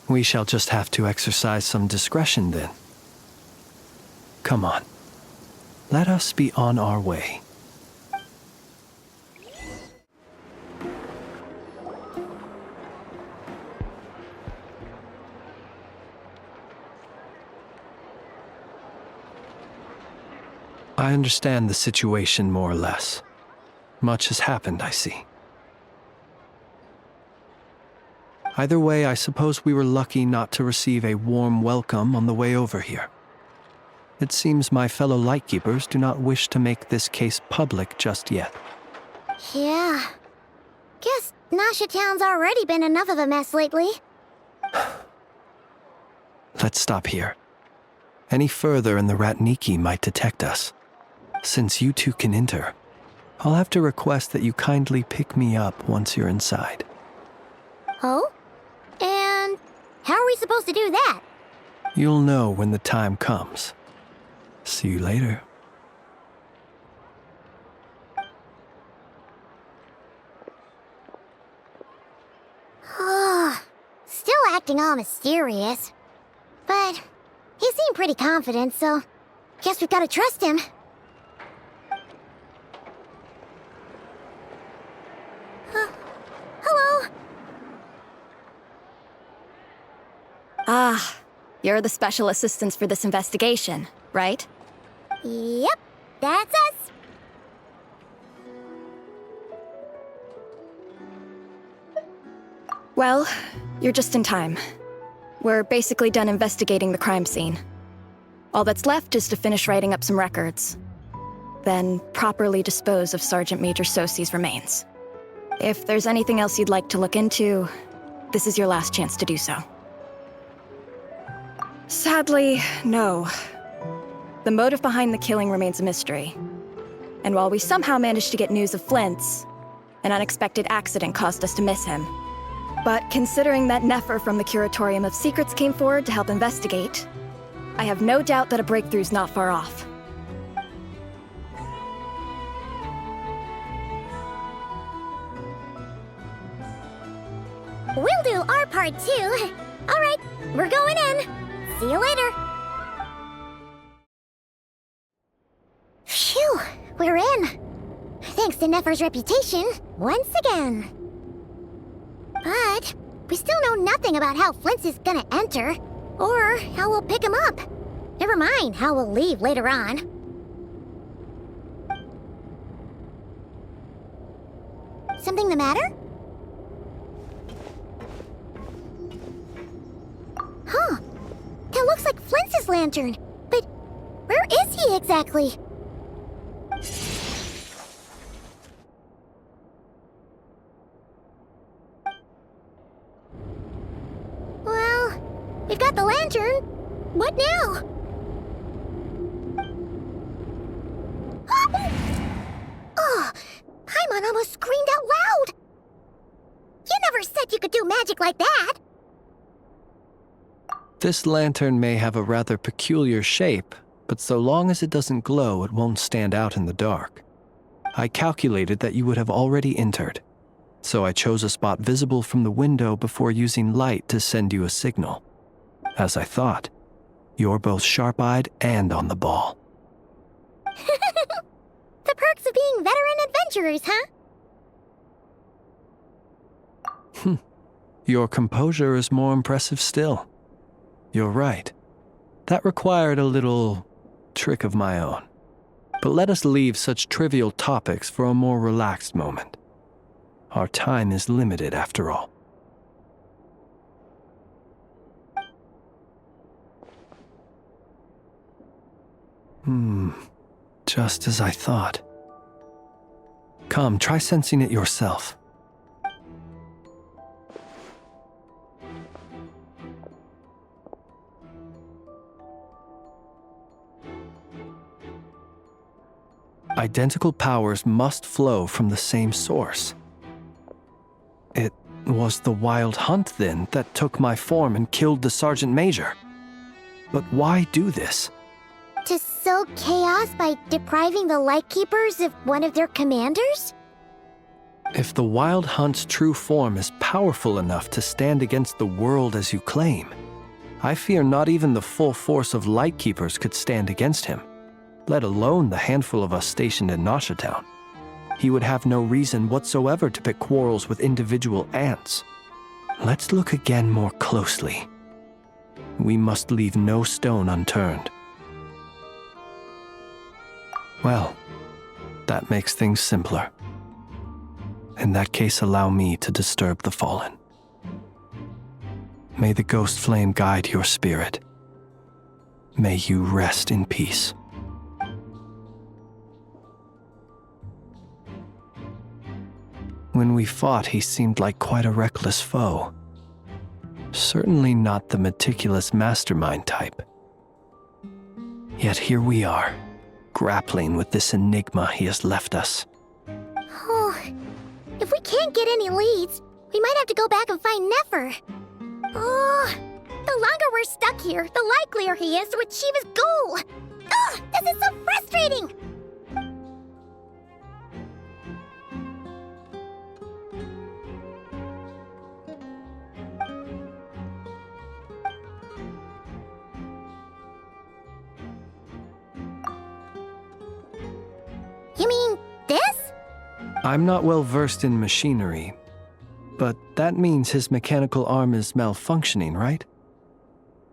We shall just have to exercise some discretion then. Come on. Let us be on our way. I understand the situation more or less. Much has happened, I see. Either way, I suppose we were lucky not to receive a warm welcome on the way over here. It seems my fellow Lightkeepers do not wish to make this case public just yet. Yeah. Guess Nasha Town's already been enough of a mess lately. Let's stop here. Any further and the Ratniki might detect us. Since you two can enter, I'll have to request that you kindly pick me up once you're inside. Oh? And how are we supposed to do that? You'll know when the time comes. See you later. Still acting all mysterious. But he seemed pretty confident, so guess we've got to trust him. Hello? Ah, you're the special assistants for this investigation, right? Yep, that's us. Well, you're just in time. We're basically done investigating the crime scene. All that's left is to finish writing up some records. Then properly dispose of Sergeant Major Sosi's remains. If there's anything else you'd like to look into, this is your last chance to do so. Sadly, no. The motive behind the killing remains a mystery. And while we somehow managed to get news of Flint's, an unexpected accident caused us to miss him. But considering that Nefer from the Curatorium of Secrets came forward to help investigate, I have no doubt that a breakthrough's not far off. We'll do our part too. All right, we're going in. See you later. Phew, we're in. Thanks to Nefer's reputation, once again. But we still know nothing about how Flint's is gonna enter, or how we'll pick him up. Never mind how we'll leave later on. Something the matter? Huh. That looks like Flint's lantern. But where is he exactly? Well, we've got the lantern. What now? Oh, Paimon almost screamed out loud. You never said you could do magic like that. This lantern may have a rather peculiar shape, but so long as it doesn't glow, it won't stand out in the dark. I calculated that you would have already entered, so I chose a spot visible from the window before using light to send you a signal. As I thought, you're both sharp-eyed and on the ball. The perks of being veteran adventurers, huh? Your composure is more impressive still. You're right. That required a little trick of my own. But let us leave such trivial topics for a more relaxed moment. Our time is limited after all. Just as I thought. Come, try sensing it yourself. Identical powers must flow from the same source. It was the Wild Hunt, then, that took my form and killed the Sergeant Major. But why do this? To sow chaos by depriving the Lightkeepers of one of their commanders? If the Wild Hunt's true form is powerful enough to stand against the world as you claim, I fear not even the full force of Lightkeepers could stand against him, let alone the handful of us stationed in Nashatown. He would have no reason whatsoever to pick quarrels with individual ants. Let's look again more closely. We must leave no stone unturned. Well, that makes things simpler. In that case, allow me to disturb the fallen. May the ghost flame guide your spirit. May you rest in peace. When we fought, he seemed like quite a reckless foe. Certainly not the meticulous mastermind type. Yet here we are, grappling with this enigma he has left us. Oh, if we can't get any leads, we might have to go back and find Nefer. Oh, the longer we're stuck here, the likelier he is to achieve his goal. Ugh, this is so frustrating! You mean this? I'm not well versed in machinery, but that means his mechanical arm is malfunctioning, right?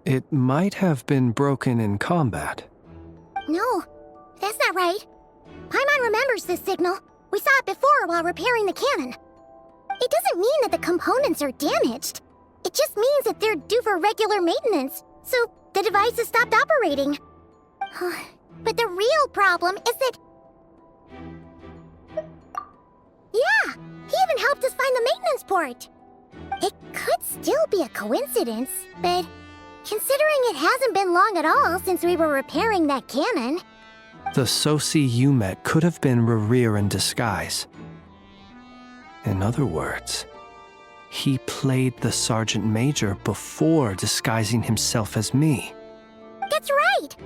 It might have been broken in combat. No, that's not right. Paimon remembers this signal. We saw it before while repairing the cannon. It doesn't mean that the components are damaged. It just means that they're due for regular maintenance, so the device has stopped operating. But the real problem is that... Yeah, he even helped us find the maintenance port. It could still be a coincidence, but considering it hasn't been long at all since we were repairing that cannon... The Sosi you met could have been Rerir in disguise. In other words, he played the Sergeant Major before disguising himself as me. That's right! right!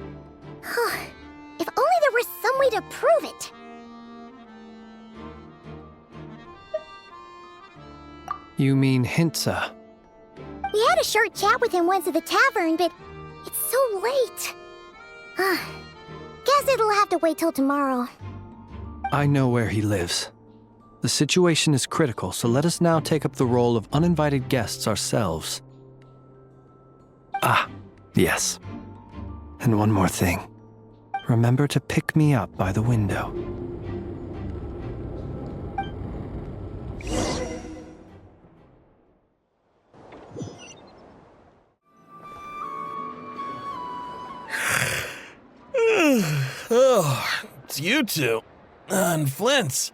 If only there was some way to prove it! You mean Hintsa? We had a short chat with him once at the tavern, but it's so late. Guess it'll have to wait till tomorrow. I know where he lives. The situation is critical, so let us now take up the role of uninvited guests ourselves. Ah, yes. And one more thing. Remember to pick me up by the window. Oh, it's you two. And Flint's.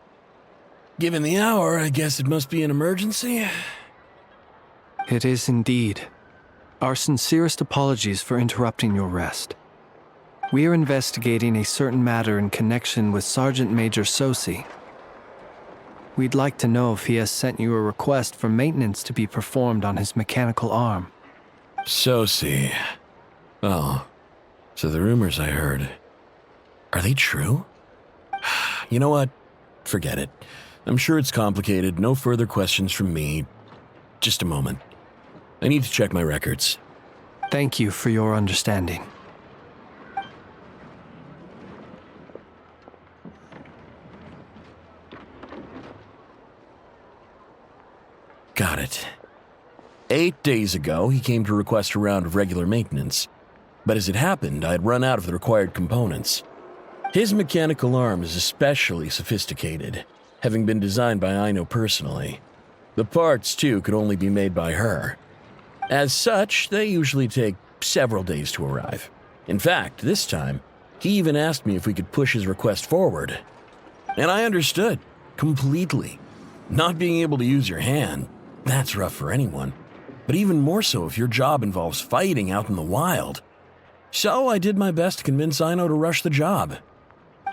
Given the hour, I guess it must be an emergency. It is indeed. Our sincerest apologies for interrupting your rest. We are investigating a certain matter in connection with Sergeant Major Sosi. We'd like to know if he has sent you a request for maintenance to be performed on his mechanical arm. Sosi. Oh, so the rumors I heard, are they true? You know what? Forget it. I'm sure it's complicated. No further questions from me. Just a moment. I need to check my records. Thank you for your understanding. Got it. 8 days ago, he came to request a round of regular maintenance. But as it happened, I had run out of the required components. His mechanical arm is especially sophisticated, having been designed by Aino personally. The parts, too, could only be made by her. As such, they usually take several days to arrive. In fact, this time, he even asked me if we could push his request forward. And I understood, completely. Not being able to use your hand, that's rough for anyone. But even more so if your job involves fighting out in the wild. So I did my best to convince Aino to rush the job.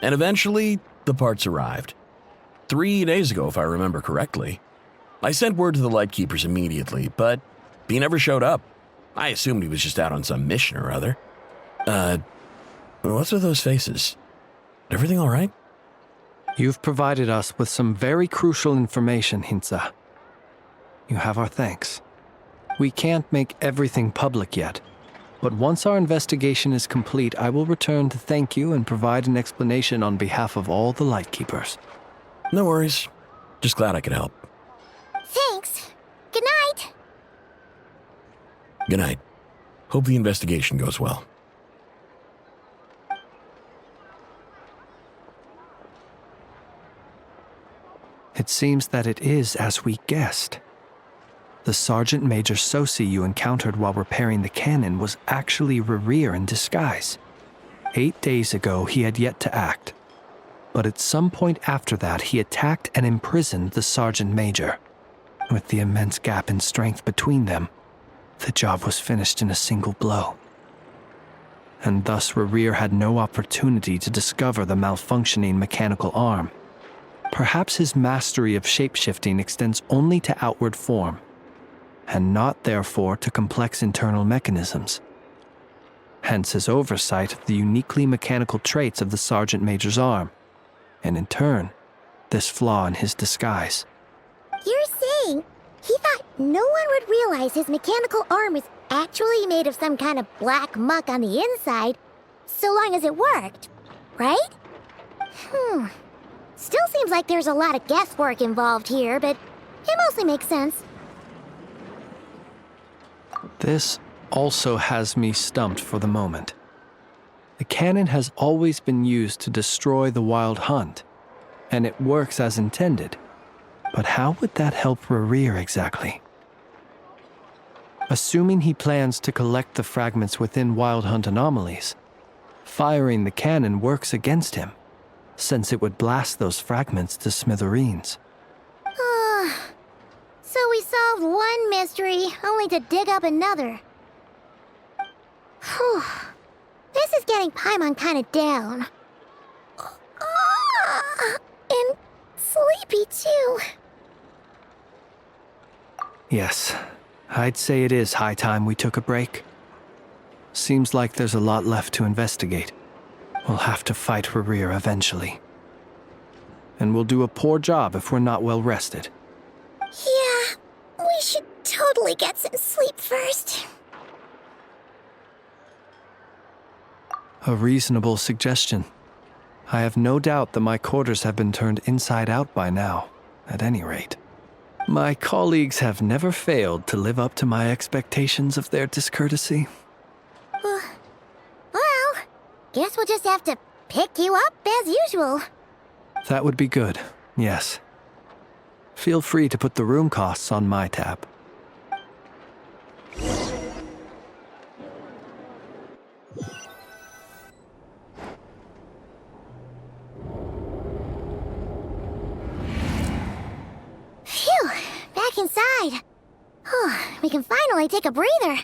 And eventually, the parts arrived. 3 days ago, if I remember correctly. I sent word to the Lightkeepers immediately, but he never showed up. I assumed he was just out on some mission or other. What's with those faces? Everything all right? You've provided us with some very crucial information, Hintsa. You have our thanks. We can't make everything public yet, but once our investigation is complete, I will return to thank you and provide an explanation on behalf of all the Lightkeepers. No worries. Just glad I could help. Thanks. Good night. Good night. Hope the investigation goes well. It seems that it is as we guessed. The Sergeant Major Sosi you encountered while repairing the cannon was actually Rerir in disguise. 8 days ago, he had yet to act. But at some point after that, he attacked and imprisoned the Sergeant Major. With the immense gap in strength between them, the job was finished in a single blow. And thus Rerir had no opportunity to discover the malfunctioning mechanical arm. Perhaps his mastery of shapeshifting extends only to outward form, and not therefore to complex internal mechanisms. Hence his oversight of the uniquely mechanical traits of the Sergeant Major's arm, and in turn, this flaw in his disguise. You're saying he thought no one would realize his mechanical arm is actually made of some kind of black muck on the inside, so long as it worked, right? Still seems like there's a lot of guesswork involved here, but it mostly makes sense. This also has me stumped for the moment. The cannon has always been used to destroy the wild hunt, and it works as intended. But how would that help Rerir exactly? Assuming he plans to collect the fragments within wild hunt anomalies, firing the cannon works against him, since it would blast those fragments to smithereens. So we solved one mystery, only to dig up another. Whew. This is getting Paimon kind of down. And sleepy, too. Yes, I'd say it is high time we took a break. Seems like there's a lot left to investigate. We'll have to fight Rerir eventually. And we'll do a poor job if we're not well rested. Yeah, we should totally get some sleep first. A reasonable suggestion. I have no doubt that my quarters have been turned inside out by now, at any rate. My colleagues have never failed to live up to my expectations of their discourtesy. Well, guess we'll just have to pick you up as usual. That would be good, yes. Feel free to put the room costs on my tab. Phew, back inside. We can finally take a breather.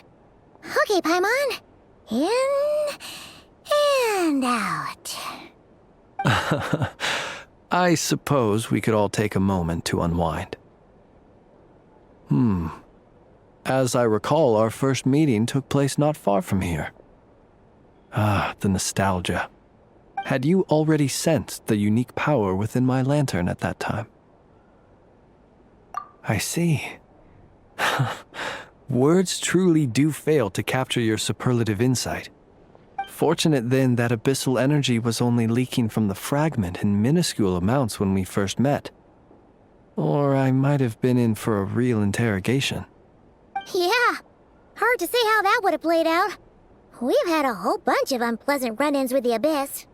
Okay, Paimon. In and out. I suppose we could all take a moment to unwind. As I recall, our first meeting took place not far from here. Ah, the nostalgia. Had you already sensed the unique power within my lantern at that time? I see. Words truly do fail to capture your superlative insight. Fortunate then that abyssal energy was only leaking from the fragment in minuscule amounts when we first met. Or I might have been in for a real interrogation. Yeah, hard to say how that would have played out. We've had a whole bunch of unpleasant run-ins with the Abyss.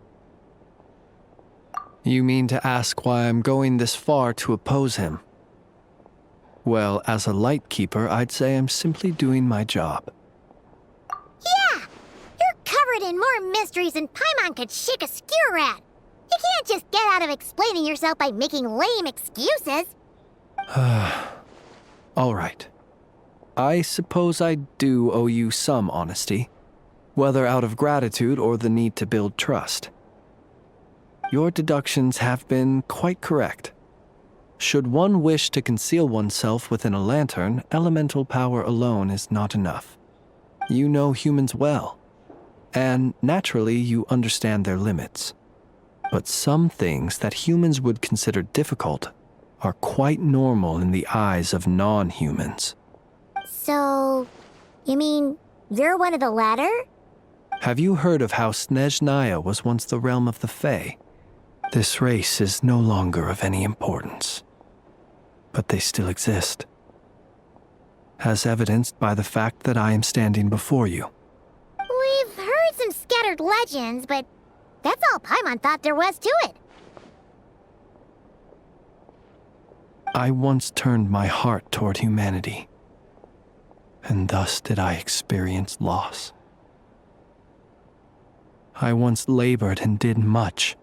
You mean to ask why I'm going this far to oppose him? Well, as a light keeper, I'd say I'm simply doing my job. Yeah! You're covered in more mysteries than Paimon could shake a skewer at. You can't just get out of explaining yourself by making lame excuses. All right. I suppose I do owe you some honesty, whether out of gratitude or the need to build trust. Your deductions have been quite correct. Should one wish to conceal oneself within a lantern, elemental power alone is not enough. You know humans well, and naturally you understand their limits. But some things that humans would consider difficult are quite normal in the eyes of non-humans. So, you mean you're one of the latter? Have you heard of how Snezhnaya was once the realm of the Fae? This race is no longer of any importance, but they still exist, as evidenced by the fact that I am standing before you. We've heard some scattered legends, but that's all Paimon thought there was to it. I once turned my heart toward humanity, and thus did I experience loss. I once labored and did much,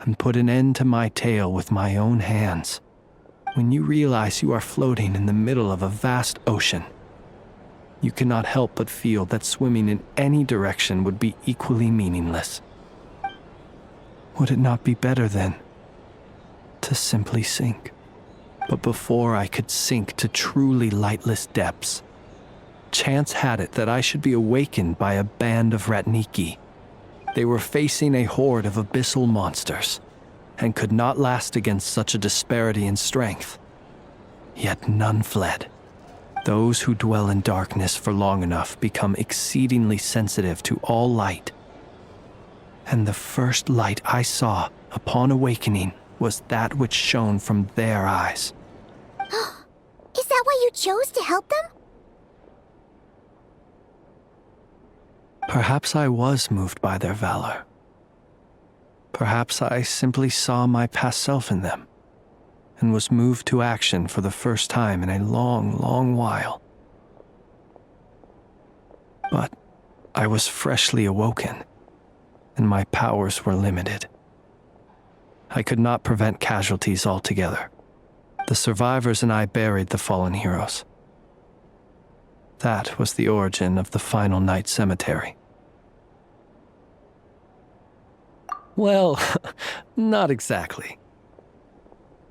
and put an end to my tale with my own hands. When you realize you are floating in the middle of a vast ocean, you cannot help but feel that swimming in any direction would be equally meaningless. Would it not be better, then, to simply sink? But before I could sink to truly lightless depths, chance had it that I should be awakened by a band of Ratniki. They were facing a horde of abyssal monsters, and could not last against such a disparity in strength. Yet none fled. Those who dwell in darkness for long enough become exceedingly sensitive to all light. And the first light I saw upon awakening was that which shone from their eyes. Is that why you chose to help them? Perhaps I was moved by their valor. Perhaps I simply saw my past self in them, and was moved to action for the first time in a long, long while. But I was freshly awoken, and my powers were limited. I could not prevent casualties altogether. The survivors and I buried the fallen heroes. That was the origin of the Final Night Cemetery. Well, not exactly.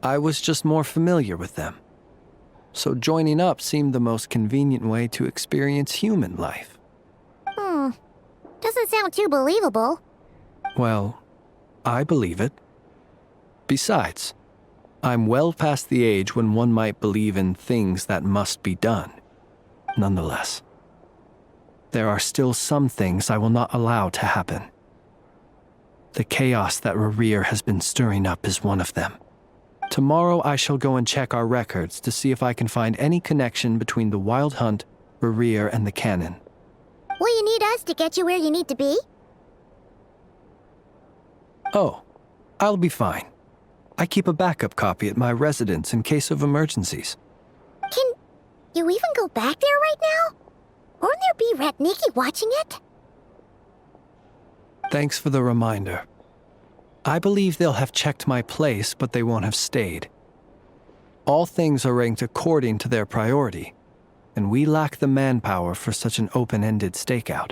I was just more familiar with them. So joining up seemed the most convenient way to experience human life. Doesn't sound too believable. Well, I believe it. Besides, I'm well past the age when one might believe in things that must be done. Nonetheless, there are still some things I will not allow to happen. The chaos that Rerir has been stirring up is one of them. Tomorrow I shall go and check our records to see if I can find any connection between the Wild Hunt, Rerir, and the Canon. Will you need us to get you where you need to be? Oh, I'll be fine. I keep a backup copy at my residence in case of emergencies. Can you even go back there right now? Won't there be Ratniki watching it? Thanks for the reminder. I believe they'll have checked my place, but they won't have stayed. All things are ranked according to their priority, and we lack the manpower for such an open-ended stakeout.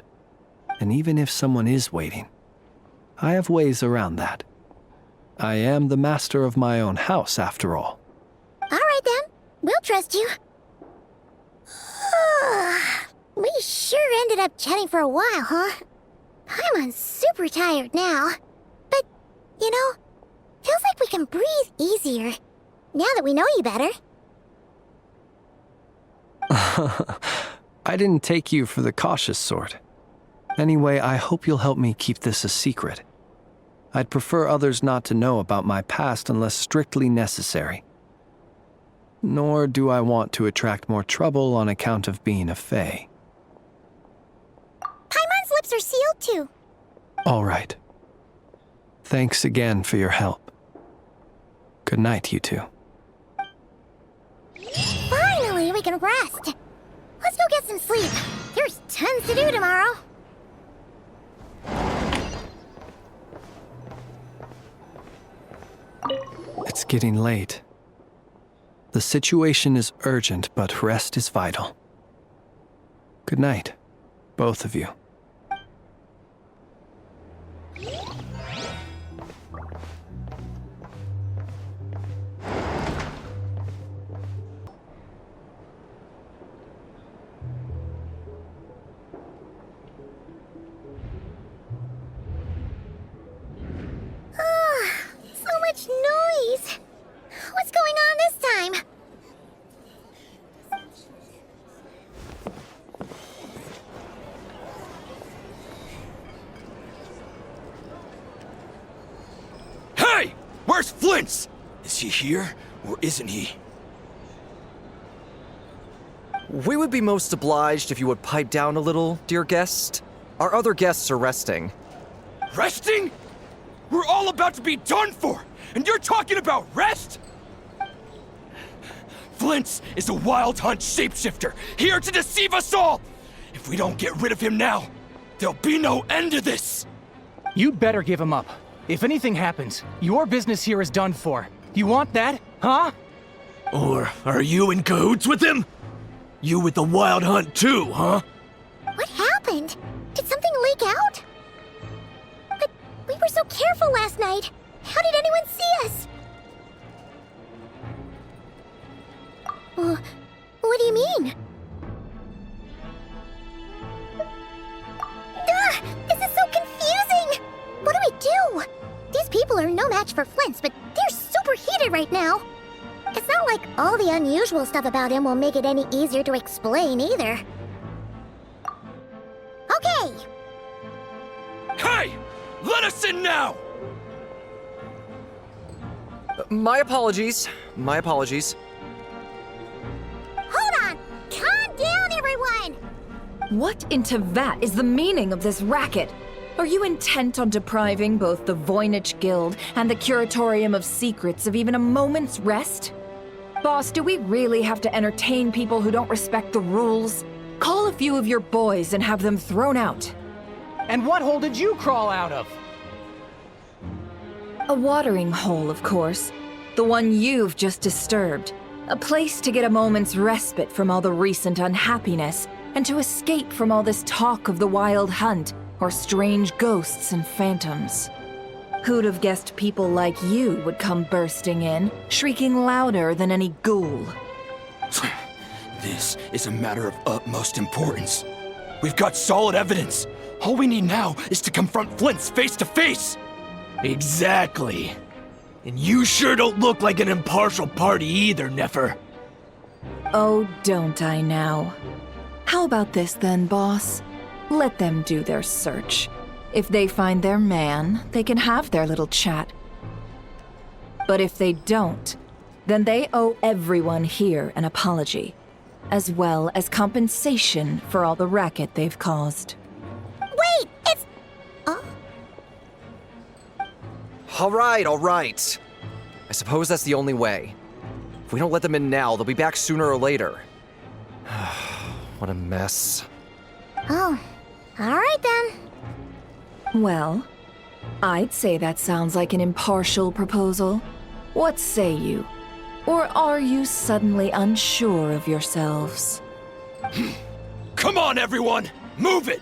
And even if someone is waiting, I have ways around that. I am the master of my own house, after all. All right then, we'll trust you. We sure ended up chatting for a while, huh? I'm super tired now. But, you know, feels like we can breathe easier, now that we know you better. I didn't take you for the cautious sort. Anyway, I hope you'll help me keep this a secret. I'd prefer others not to know about my past unless strictly necessary. Nor do I want to attract more trouble on account of being a fae. Paimon's lips are sealed too. All right. Thanks again for your help. Good night, you two. Finally, we can rest. Let's go get some sleep. There's tons to do tomorrow. It's getting late. The situation is urgent, but rest is vital. Good night, both of you. So much noise. What's going on this time? Hey! Where's Flint's? Is he here, or isn't he? We would be most obliged if you would pipe down a little, dear guest. Our other guests are resting. Resting? We're all about to be done for, and you're talking about rest? Flint's is a Wild Hunt shapeshifter, here to deceive us all! If we don't get rid of him now, there'll be no end to this! You'd better give him up. If anything happens, your business here is done for. You want that, huh? Or are you in cahoots with him? You with the Wild Hunt too, huh? What happened? Did something leak out? But we were so careful last night. How did anyone see us? What do you mean? This is so confusing! What do we do? These people are no match for Flint's, but they're super heated right now. It's not like all the unusual stuff about him will make it any easier to explain either. Okay! Hey! Let us in now! My apologies. My apologies. Hold on! Calm down, everyone! What in Tevat is the meaning of this racket? Are you intent on depriving both the Voynich Guild and the Curatorium of Secrets of even a moment's rest? Boss, do we really have to entertain people who don't respect the rules? Call a few of your boys and have them thrown out. And what hole did you crawl out of? A watering hole, of course. The one you've just disturbed. A place to get a moment's respite from all the recent unhappiness, and to escape from all this talk of the Wild Hunt, or strange ghosts and phantoms. Who'd have guessed people like you would come bursting in, shrieking louder than any ghoul? This is a matter of utmost importance. We've got solid evidence. All we need now is to confront Flint's face to face. Exactly. And you sure don't look like an impartial party either, Nefer. Oh, don't I now? How about this then, boss? Let them do their search. If they find their man, they can have their little chat. But if they don't, then they owe everyone here an apology, as well as compensation for all the racket they've caused. Wait, it's... Oh? All right. I suppose that's the only way. If we don't let them in now, they'll be back sooner or later. What a mess. Oh, all right then. Well, I'd say that sounds like an impartial proposal. What say you? Or are you suddenly unsure of yourselves? Come on, everyone! Move it!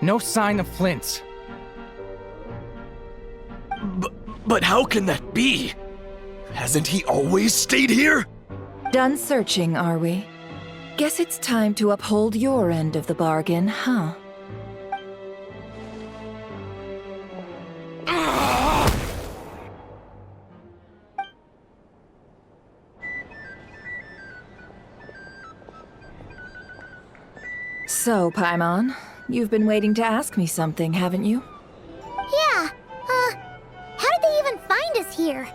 No sign of Flint's. But how can that be? Hasn't he always stayed here? Done searching, are we? Guess it's time to uphold your end of the bargain, huh? So, Paimon, you've been waiting to ask me something, haven't you? Yeah, how did they even find us here?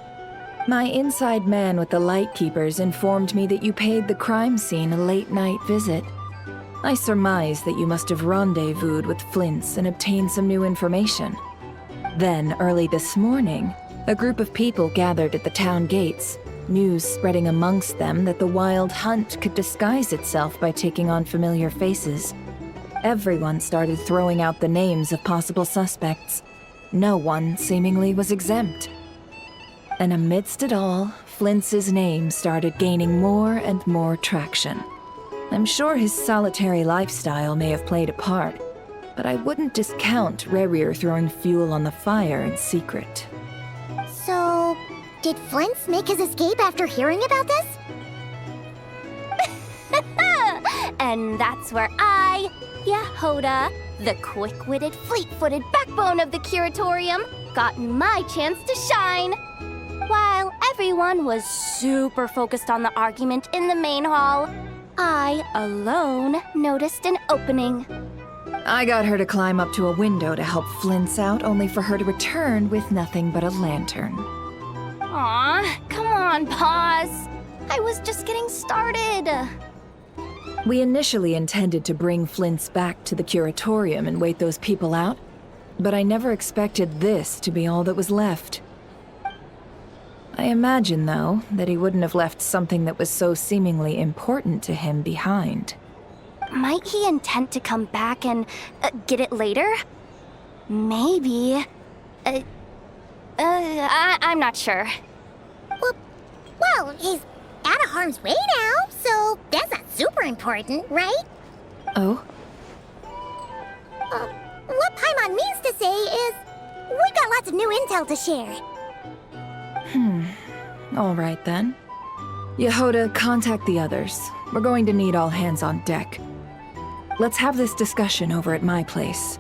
My inside man with the Lightkeepers informed me that you paid the crime scene a late-night visit. I surmise that you must have rendezvoused with Flint's and obtained some new information. Then, early this morning, a group of people gathered at the town gates, news spreading amongst them that the Wild Hunt could disguise itself by taking on familiar faces. Everyone started throwing out the names of possible suspects. No one, seemingly, was exempt. And amidst it all, Flint's name started gaining more and more traction. I'm sure his solitary lifestyle may have played a part, but I wouldn't discount Rerir throwing fuel on the fire in secret. So, did Flint's make his escape after hearing about this? And that's where I, Yehoda, the quick-witted, fleet-footed backbone of the Curatorium, got my chance to shine. While everyone was super focused on the argument in the main hall, I alone noticed an opening. I got her to climb up to a window to help Flint's out, only for her to return with nothing but a lantern. Aw, come on, pause. I was just getting started. We initially intended to bring Flint's back to the Curatorium and wait those people out, but I never expected this to be all that was left. I imagine, though, that he wouldn't have left something that was so seemingly important to him behind. Might he intend to come back and get it later? Maybe. I'm not sure. Well, he's out of harm's way now, so that's not super important, right? Oh? What Paimon means to say is, we got lots of new intel to share. All right then. Yehoda, contact the others. We're going to need all hands on deck. Let's have this discussion over at my place.